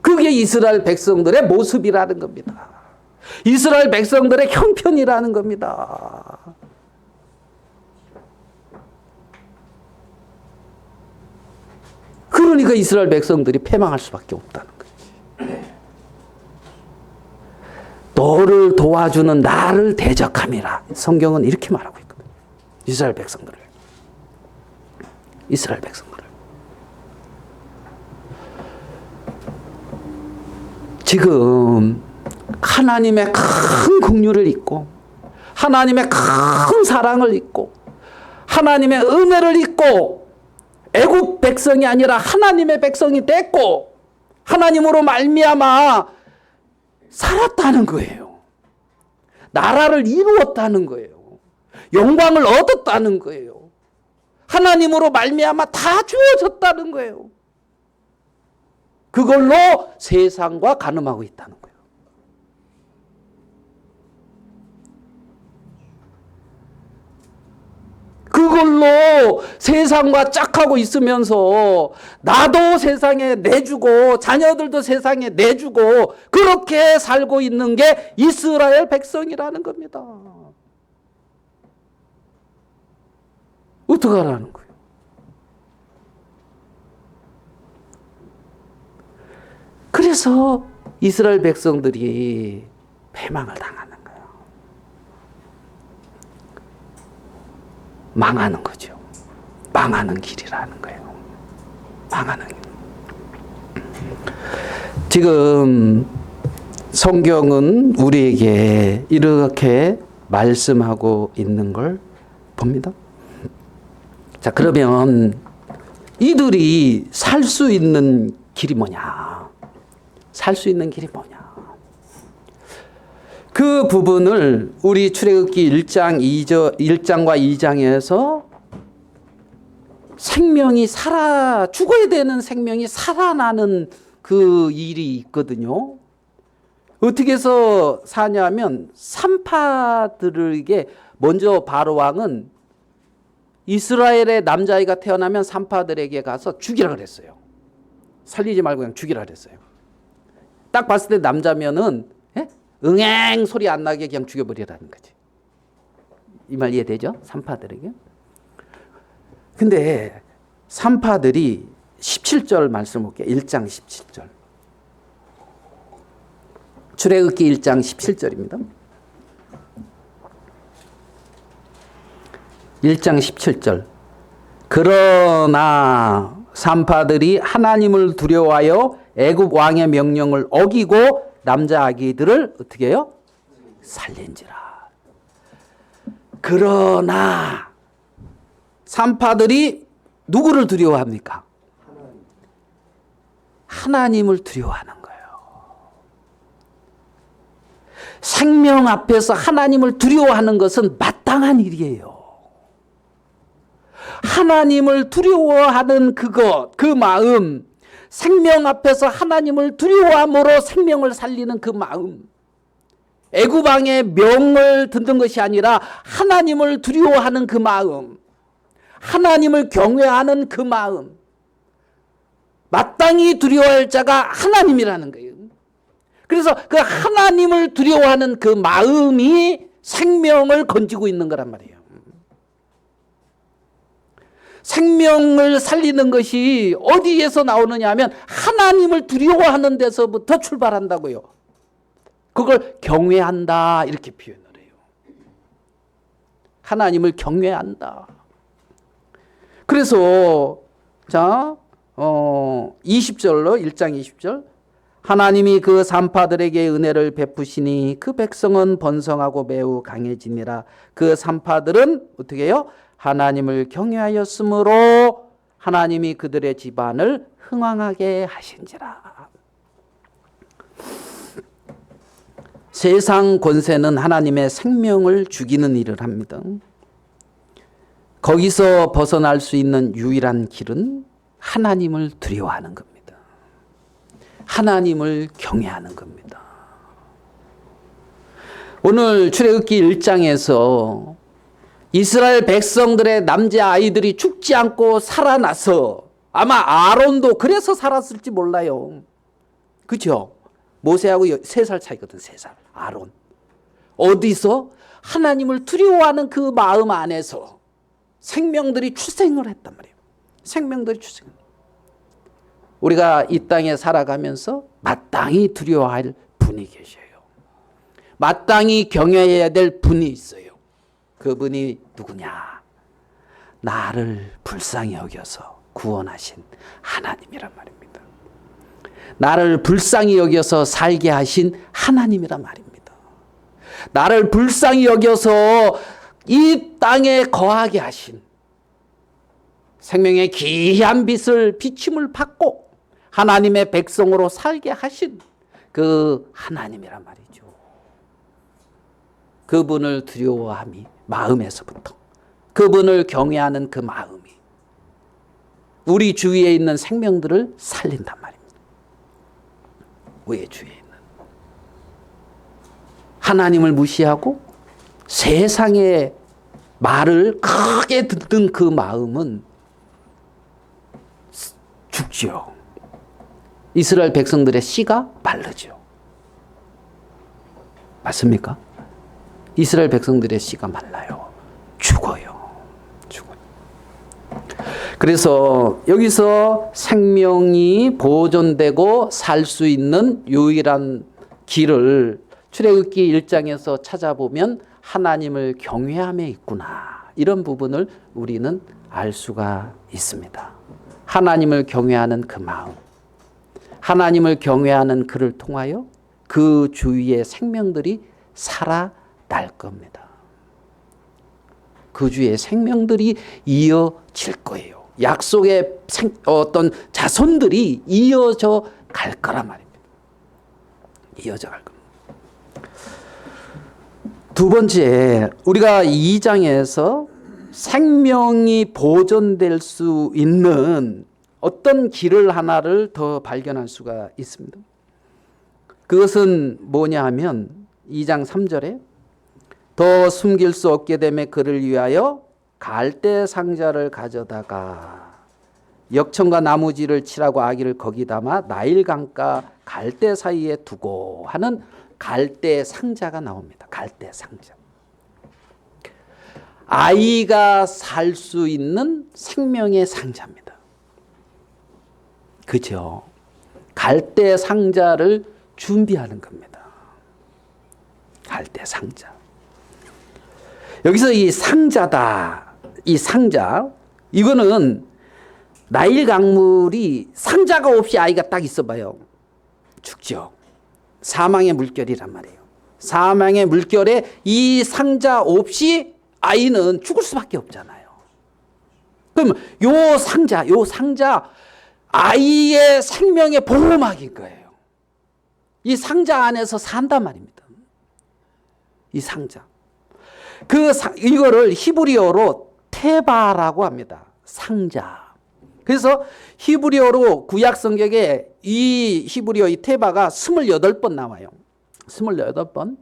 그게 이스라엘 백성들의 모습이라는 겁니다. 이스라엘 백성들의 형편이라는 겁니다. 그러니까 이스라엘 백성들이 패망할 수밖에 없다는 거지. 너를 도와주는 나를 대적함이라. 성경은 이렇게 말하고 있거든요. 이스라엘 백성들을. 이스라엘 백성들을. 지금 하나님의 큰 긍휼을 잊고 하나님의 큰 사랑을 잊고 하나님의 은혜를 잊고 애국 백성이 아니라 하나님의 백성이 됐고 하나님으로 말미암아 살았다는 거예요. 나라를 이루었다는 거예요. 영광을 얻었다는 거예요. 하나님으로 말미암아 다 주어졌다는 거예요. 그걸로 세상과 간음하고 있다는 거예요. 그걸로 세상과 짝하고 있으면서 나도 세상에 내주고 자녀들도 세상에 내주고 그렇게 살고 있는 게 이스라엘 백성이라는 겁니다. 어떡하라는 거예요? 그래서 이스라엘 백성들이 패망을 당하는 거예요. 망하는 거죠. 망하는 길이라는 거예요. 망하는 길. 지금 성경은 우리에게 이렇게 말씀하고 있는 걸 봅니다. 자, 그러면 이들이 살 수 있는 길이 뭐냐? 살 수 있는 길이 뭐냐? 그 부분을 우리 출애굽기 1장과 2장에서 생명이 죽어야 되는 생명이 살아나는 그 일이 있거든요. 어떻게 해서 사냐면 산파들에게 먼저 바로왕은 이스라엘의 남자아이가 태어나면 산파들에게 가서 죽이라 그랬어요. 살리지 말고 그냥 죽이라 그랬어요. 딱 봤을 때 남자면은 응앵 소리 안 나게 그냥 죽여버리라는 거지. 이 말 이해되죠? 산파들에게. 근데 산파들이 17절 말씀 볼게요. 1장 17절. 출애굽기 1장 17절입니다. 1장 17절. 그러나 산파들이 하나님을 두려워하여 애굽 왕의 명령을 어기고 남자 아기들을 어떻게 해요? 살린지라. 그러나 산파들이 누구를 두려워합니까? 하나님을 두려워하는 거예요. 생명 앞에서 하나님을 두려워하는 것은 마땅한 일이에요. 하나님을 두려워하는 그것, 그 마음, 생명 앞에서 하나님을 두려워함으로 생명을 살리는 그 마음, 애굽 왕의 명을 듣는 것이 아니라 하나님을 두려워하는 그 마음, 하나님을 경외하는 그 마음, 마땅히 두려워할 자가 하나님이라는 거예요. 그래서 그 하나님을 두려워하는 그 마음이 생명을 건지고 있는 거란 말이에요. 생명을 살리는 것이 어디에서 나오느냐 하면 하나님을 두려워하는 데서부터 출발한다고요. 그걸 경외한다 이렇게 표현을 해요. 하나님을 경외한다. 그래서 자 20절로 1장 20절 하나님이 그 산파들에게 은혜를 베푸시니 그 백성은 번성하고 매우 강해지니라. 그 산파들은 어떻게 해요? 하나님을 경외하였으므로 하나님이 그들의 집안을 흥왕하게 하신지라. 세상 권세는 하나님의 생명을 죽이는 일을 합니다. 거기서 벗어날 수 있는 유일한 길은 하나님을 두려워하는 겁니다. 하나님을 경외하는 겁니다. 오늘 출애굽기 1장에서 이스라엘 백성들의 남자아이들이 죽지 않고 살아나서 아마 아론도 그래서 살았을지 몰라요. 그죠? 모세하고 3살 차이거든. 3살. 아론. 어디서? 하나님을 두려워하는 그 마음 안에서 생명들이 출생을 했단 말이에요. 생명들이 출생을. 우리가 이 땅에 살아가면서 마땅히 두려워할 분이 계셔요. 마땅히 경외해야 될 분이 있어요. 그분이 누구냐? 나를 불쌍히 여겨서 구원하신 하나님이란 말입니다. 나를 불쌍히 여겨서 살게 하신 하나님이란 말입니다. 나를 불쌍히 여겨서 이 땅에 거하게 하신, 생명의 귀한 빛을 비침을 받고 하나님의 백성으로 살게 하신 그 하나님이란 말이죠. 그분을 두려워함이 마음에서부터, 그분을 경외하는 그 마음이 우리 주위에 있는 생명들을 살린단 말입니다. 우리 주위에 있는 하나님을 무시하고 세상의 말을 크게 듣는 그 마음은 죽죠. 이스라엘 백성들의 씨가 마르죠. 맞습니까? 이스라엘 백성들의 씨가 말라요. 죽어요. 죽어요. 그래서 여기서 생명이 보존되고 살 수 있는 유일한 길을 출애굽기 1장에서 찾아보면 하나님을 경외함에 있구나. 이런 부분을 우리는 알 수가 있습니다. 하나님을 경외하는 그 마음, 하나님을 경외하는 그를 통하여 그 주위의 생명들이 살아날 겁니다. 그 주위의 생명들이 이어질 거예요. 약속의 어떤 자손들이 이어져 갈 거란 말입니다. 이어져 갈 겁니다. 두 번째, 우리가 2장에서 생명이 보존될 수 있는 어떤 길을 하나를 더 발견할 수가 있습니다. 그것은 뭐냐 하면 2장 3절에 더 숨길 수 없게 되매 그를 위하여 갈대 상자를 가져다가 역청과 나무지를 칠하고 아기를 거기 담아 나일 강가 갈대 사이에 두고 하는 갈대 상자가 나옵니다. 갈대 상자. 아이가 살 수 있는 생명의 상자입니다. 그죠? 갈대 상자를 준비하는 겁니다. 갈대 상자. 여기서 이 상자다. 이 상자. 이거는 나일 강물이 상자가 없이 아이가 딱 있어봐요. 죽죠. 사망의 물결이란 말이에요. 사망의 물결에 이 상자 없이 아이는 죽을 수밖에 없잖아요. 그럼 요 상자 아이의 생명의 보호막인 거예요. 이 상자 안에서 산단 말입니다. 이 상자. 이거를 히브리어로 테바라고 합니다. 상자. 그래서 히브리어로 구약 성경에 이 히브리어 이 테바가 28번 나와요. 28번.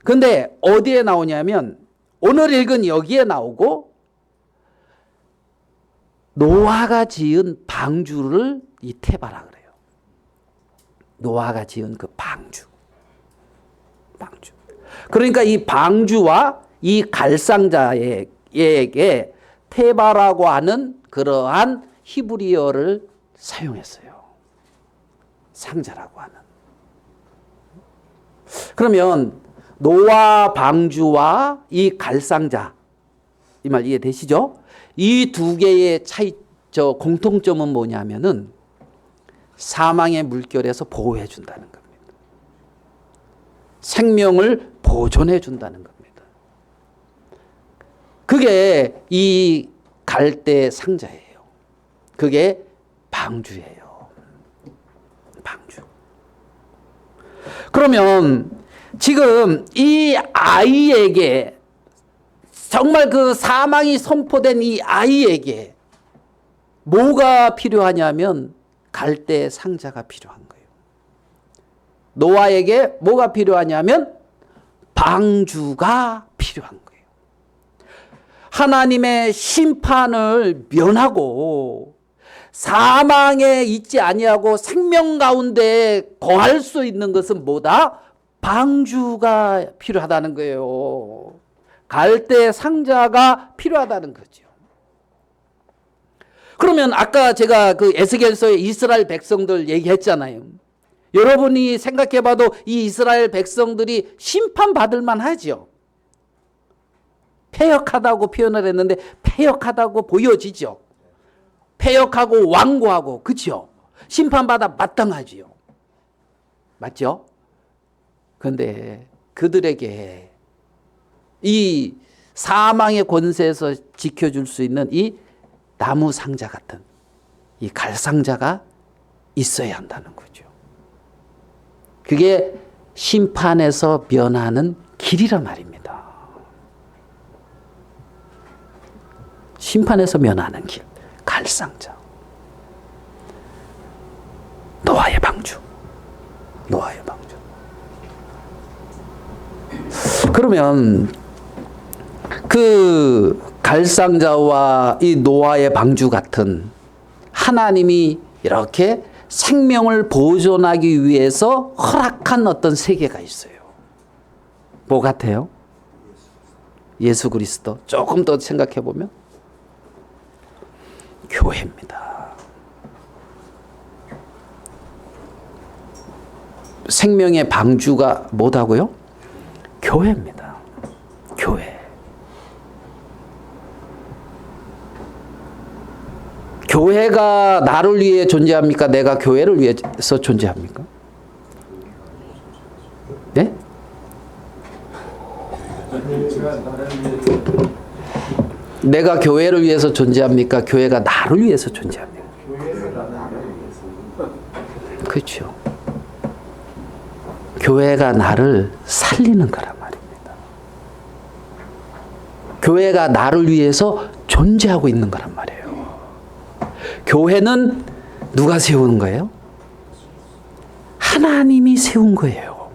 근데 어디에 나오냐면 오늘 읽은 여기에 나오고 노아가 지은 방주를 이 테바라 그래요. 노아가 지은 그 방주. 그러니까 이 방주와 이 갈상자에게 테바라고 하는 그러한 히브리어를 사용했어요. 상자라고 하는. 그러면 노아 방주와 이 갈상자, 이 말 이해되시죠? 이 두 개의 공통점은 뭐냐면은 사망의 물결에서 보호해 준다는 겁니다. 생명을 보존해 준다는 겁니다. 그게 이 갈대 상자예요. 그게 방주예요. 방주. 그러면 지금 이 아이에게, 정말 그 사망이 선포된 이 아이에게 뭐가 필요하냐면 갈대 상자가 필요한 거예요. 노아에게 뭐가 필요하냐면 방주가 필요한 거예요. 하나님의 심판을 면하고 사망에 있지 아니하고 생명 가운데 거할 수 있는 것은 뭐다? 방주가 필요하다는 거예요. 갈대 상자가 필요하다는 거죠. 그러면 아까 제가 그 에스겔서에 이스라엘 백성들 얘기했잖아요. 여러분이 생각해봐도 이 이스라엘 백성들이 심판받을 만하죠. 패역하다고 표현을 했는데 패역하다고 보여지죠. 패역하고 완고하고, 그렇죠? 심판받아 마땅하지요. 맞죠? 그런데 그들에게 이 사망의 권세에서 지켜줄 수 있는 이 나무 상자 같은 이 갈상자가 있어야 한다는 거죠. 그게 심판에서 면하는 길이란 말입니다. 심판에서 면하는 길, 갈상자. 노아의 방주. 노아의 방주. 그러면 그 갈상자와 이 노아의 방주 같은 하나님이 이렇게 생명을 보존하기 위해서 허락한 어떤 세계가 있어요. 뭐 같아요? 예수 그리스도. 조금 더 생각해 보면 교회입니다. 생명의 방주가 뭐다고요? 교회입니다. 교회. 교회가 나를 위해 존재합니까? 내가 교회를 위해서 존재합니까? 네? 내가 교회를 위해서 존재합니까? 교회가 나를 위해서 존재합니까? 그렇죠. 교회가 나를 살리는 거란 말입니다. 교회가 나를 위해서 존재하고 있는 거란 말이에요. 교회는 누가 세우는 거예요? 하나님이 세운 거예요.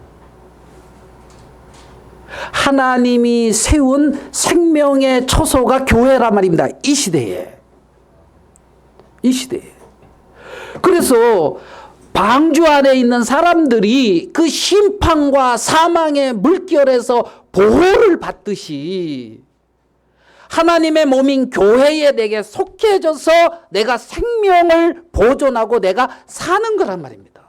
하나님이 세운 생명의 초소가 교회란 말입니다. 이 시대에. 이 시대에. 그래서 방주 안에 있는 사람들이 그 심판과 사망의 물결에서 보호를 받듯이 하나님의 몸인 교회에 내게 속해져서 내가 생명을 보존하고 내가 사는 거란 말입니다.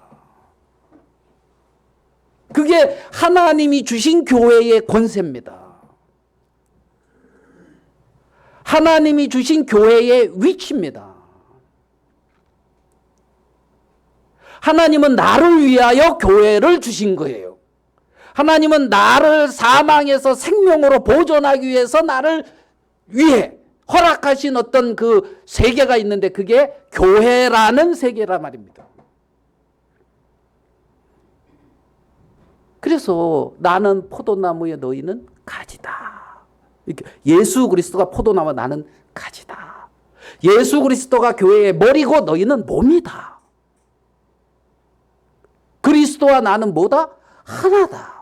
그게 하나님이 주신 교회의 권세입니다. 하나님이 주신 교회의 위치입니다. 하나님은 나를 위하여 교회를 주신 거예요. 하나님은 나를 사망에서 생명으로 보존하기 위해서 나를 위해 허락하신 어떤 그 세계가 있는데 그게 교회라는 세계란 말입니다. 그래서 나는 포도나무에 너희는 가지다. 예수 그리스도가 포도나무, 나는 가지다. 예수 그리스도가 교회의 머리고 너희는 몸이다. 그리스도와 나는 뭐다? 하나다.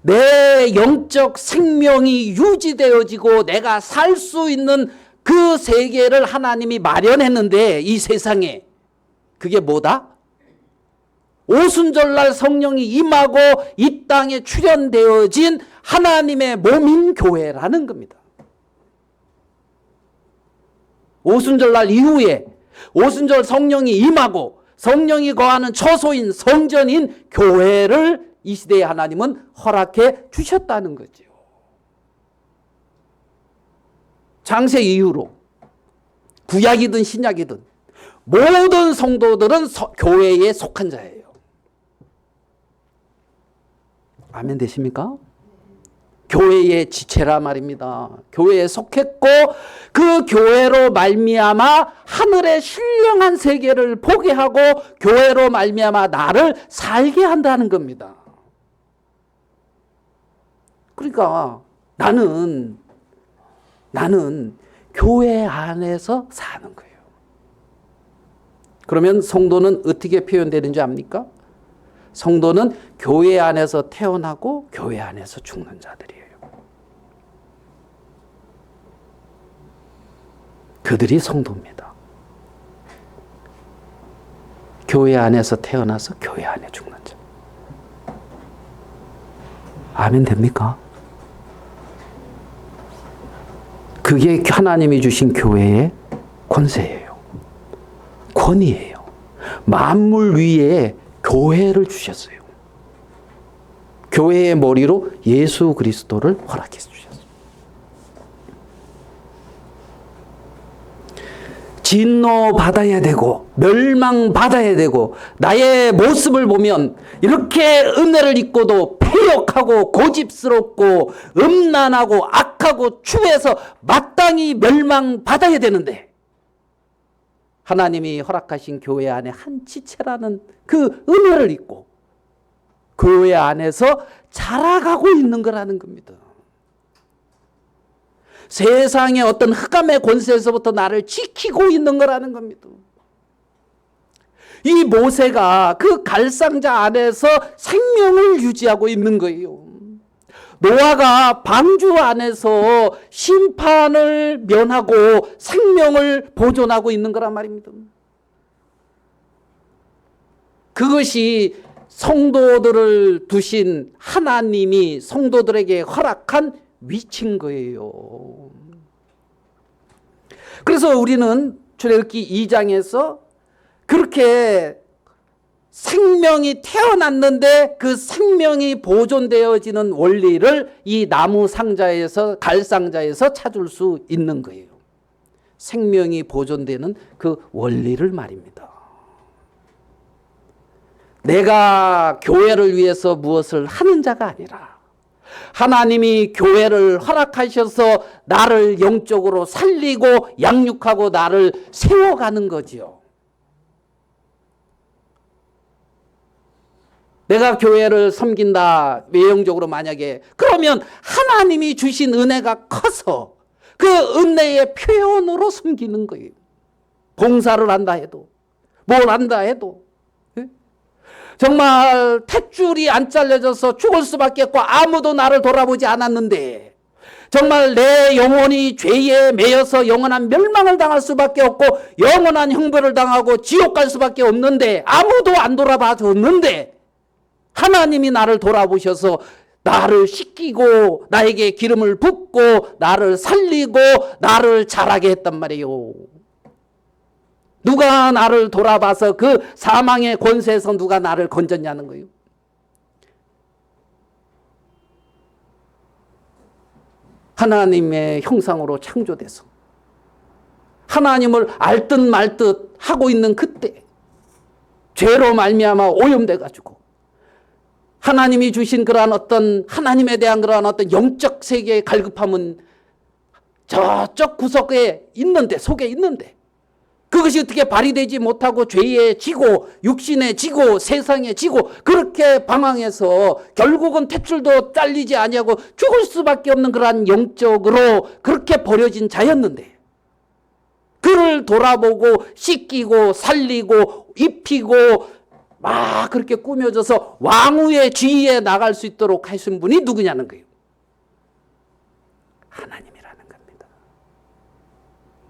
내 영적 생명이 유지되어지고 내가 살 수 있는 그 세계를 하나님이 마련했는데 이 세상에 그게 뭐다? 오순절날 성령이 임하고 이 땅에 출현되어진 하나님의 몸인 교회라는 겁니다. 오순절날 이후에 오순절 성령이 임하고 성령이 거하는 처소인 성전인 교회를 이 시대에 하나님은 허락해 주셨다는 거죠. 창세 이후로 구약이든 신약이든 모든 성도들은 교회에 속한 자예요. 아멘 되십니까? 교회의 지체라 말입니다. 교회에 속했고 그 교회로 말미암아 하늘의 신령한 세계를 보게 하고 교회로 말미암아 나를 살게 한다는 겁니다. 그러니까 나는 교회 안에서 사는 거예요. 그러면 성도는 어떻게 표현되는지 압니까? 성도는 교회 안에서 태어나고 교회 안에서 죽는 자들이에요. 그들이 성도입니다. 교회 안에서 태어나서 교회 안에 죽는 자. 아멘 됩니까? 그게 하나님이 주신 교회의 권세예요. 권위예요. 만물 위에 교회를 주셨어요. 교회의 머리로 예수 그리스도를 허락해 주셨어요. 진노받아야 되고 멸망받아야 되고 나의 모습을 보면 이렇게 은혜를 입고도 패역하고 고집스럽고 음란하고 악하고 추해서 마땅히 멸망받아야 되는데 하나님이 허락하신 교회 안에 한 지체라는 그 은혜를 입고 교회 안에서 자라가고 있는 거라는 겁니다. 세상의 어떤 흑암의 권세에서부터 나를 지키고 있는 거라는 겁니다. 이 모세가 그 갈상자 안에서 생명을 유지하고 있는 거예요. 노아가 방주 안에서 심판을 면하고 생명을 보존하고 있는 거란 말입니다. 그것이 성도들을 두신 하나님이 성도들에게 허락한 위치인 거예요. 그래서 우리는 출애굽기 2장에서 그렇게 생명이 태어났는데 그 생명이 보존되어지는 원리를 이 나무 상자에서 갈상자에서 찾을 수 있는 거예요. 생명이 보존되는 그 원리를 말입니다. 내가 교회를 위해서 무엇을 하는 자가 아니라 하나님이 교회를 허락하셔서 나를 영적으로 살리고 양육하고 나를 세워가는 거지요. 내가 교회를 섬긴다 외형적으로 만약에 그러면 하나님이 주신 은혜가 커서 그 은혜의 표현으로 섬기는 거예요. 봉사를 한다 해도 뭘 한다 해도 정말 탯줄이 안 잘려져서 죽을 수밖에 없고 아무도 나를 돌아보지 않았는데 정말 내 영혼이 죄에 매여서 영원한 멸망을 당할 수밖에 없고 영원한 형벌을 당하고 지옥 갈 수밖에 없는데 아무도 안 돌아봐 줬는데 하나님이 나를 돌아보셔서 나를 씻기고 나에게 기름을 붓고 나를 살리고 나를 자라게 했단 말이에요. 누가 나를 돌아봐서 그 사망의 권세에서 누가 나를 건졌냐는 거예요. 하나님의 형상으로 창조돼서 하나님을 알듯 말듯 하고 있는 그때 죄로 말미암아 오염돼 가지고 하나님이 주신 그러한 어떤 하나님에 대한 그러한 어떤 영적 세계의 갈급함은 저쪽 구석에 있는데 속에 있는데 그것이 어떻게 발휘되지 못하고 죄에 지고 육신에 지고 세상에 지고 그렇게 방황해서 결국은 탯줄도 잘리지 아니하고 죽을 수밖에 없는 그러한 영적으로 그렇게 버려진 자였는데 그를 돌아보고 씻기고 살리고 입히고 막 그렇게 꾸며져서 왕후의 지위에 나갈 수 있도록 하신 분이 누구냐는 거예요. 하나님이라는 겁니다.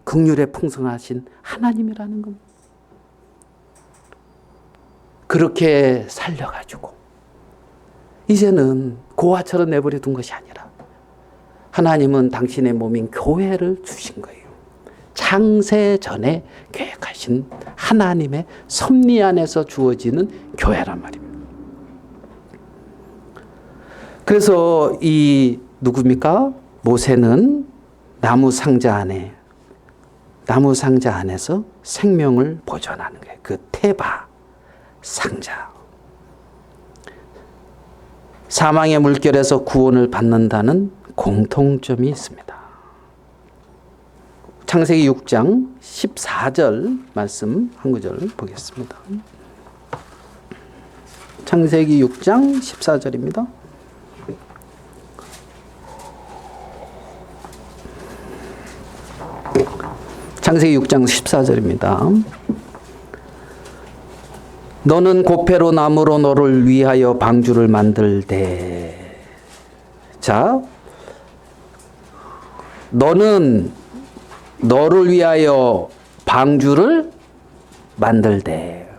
긍휼에 풍성하신 하나님이라는 겁니다. 그렇게 살려가지고 이제는 고아처럼 내버려 둔 것이 아니라 하나님은 당신의 몸인 교회를 주신 거예요. 창세 전에 계획하신 하나님의 섭리 안에서 주어지는 교회란 말입니다. 그래서 이 누굽니까? 모세는 나무 상자 안에 나무 상자 안에서 생명을 보존하는 거예요. 그 테바 상자. 사망의 물결에서 구원을 받는다는 공통점이 있습니다. 창세기 6장 14절 말씀 한 구절 보겠습니다. 창세기 6장 14절입니다. 창세기 6장 14절입니다. 너는 고페로 나무로 너를 위하여 방주를 만들되. 자, 너는 너를 위하여 방주를 만들되.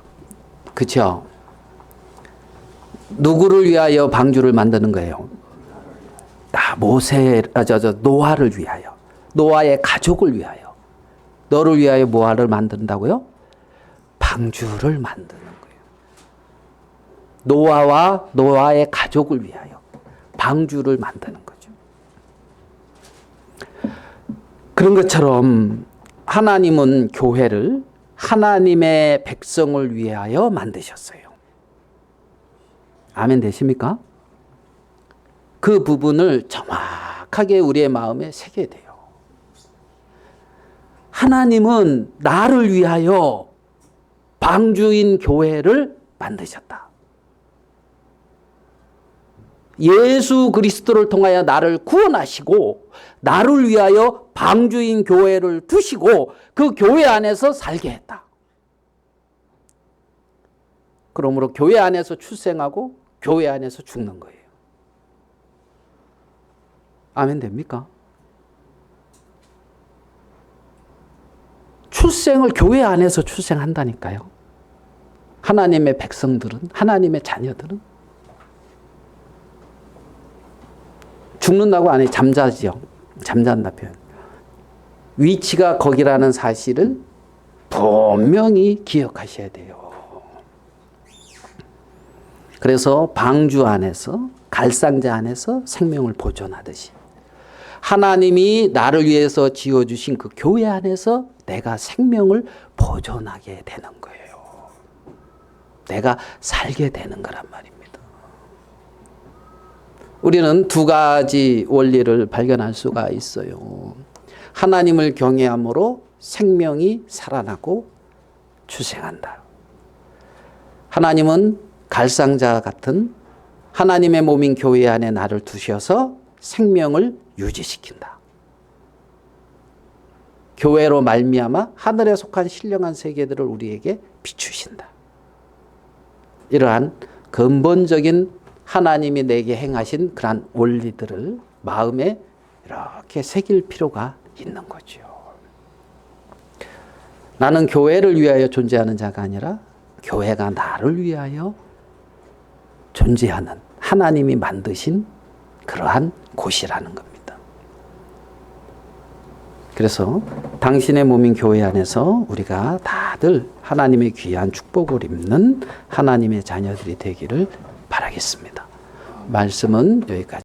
그렇죠? 누구를 위하여 방주를 만드는 거예요? 노아를 위하여. 노아의 가족을 위하여. 너를 위하여 뭐를 만든다고요? 방주를 만드는 거예요. 노아와 노아의 가족을 위하여 방주를 만드는 거죠. 그런 것처럼 하나님은 교회를 하나님의 백성을 위하여 만드셨어요. 아멘 되십니까? 그 부분을 정확하게 우리의 마음에 새겨야 돼요. 하나님은 나를 위하여 방주인 교회를 만드셨다. 예수 그리스도를 통하여 나를 구원하시고 나를 위하여 방주인 교회를 두시고 그 교회 안에서 살게 했다. 그러므로 교회 안에서 출생하고 교회 안에서 죽는 거예요. 아멘 됩니까? 출생을 교회 안에서 출생한다니까요. 하나님의 백성들은, 하나님의 자녀들은 죽는다고 안 해. 잠자죠. 잠잔다 표현. 위치가 거기라는 사실을 분명히 기억하셔야 돼요. 그래서 방주 안에서, 갈상자 안에서 생명을 보존하듯이 하나님이 나를 위해서 지어주신 그 교회 안에서 내가 생명을 보존하게 되는 거예요. 내가 살게 되는 거란 말입니다. 우리는 두 가지 원리를 발견할 수가 있어요. 하나님을 경외함으로 생명이 살아나고 출생한다. 하나님은 갈상자 같은 하나님의 몸인 교회 안에 나를 두셔서 생명을 유지시킨다. 교회로 말미암아 하늘에 속한 신령한 세계들을 우리에게 비추신다. 이러한 근본적인 하나님이 내게 행하신 그러한 원리들을 마음에 이렇게 새길 필요가 있는 거죠. 나는 교회를 위하여 존재하는 자가 아니라 교회가 나를 위하여 존재하는 하나님이 만드신 그러한 곳이라는 겁니다. 그래서 당신의 몸인 교회 안에서 우리가 다들 하나님의 귀한 축복을 입는 하나님의 자녀들이 되기를 바라겠습니다. 말씀은 여기까지.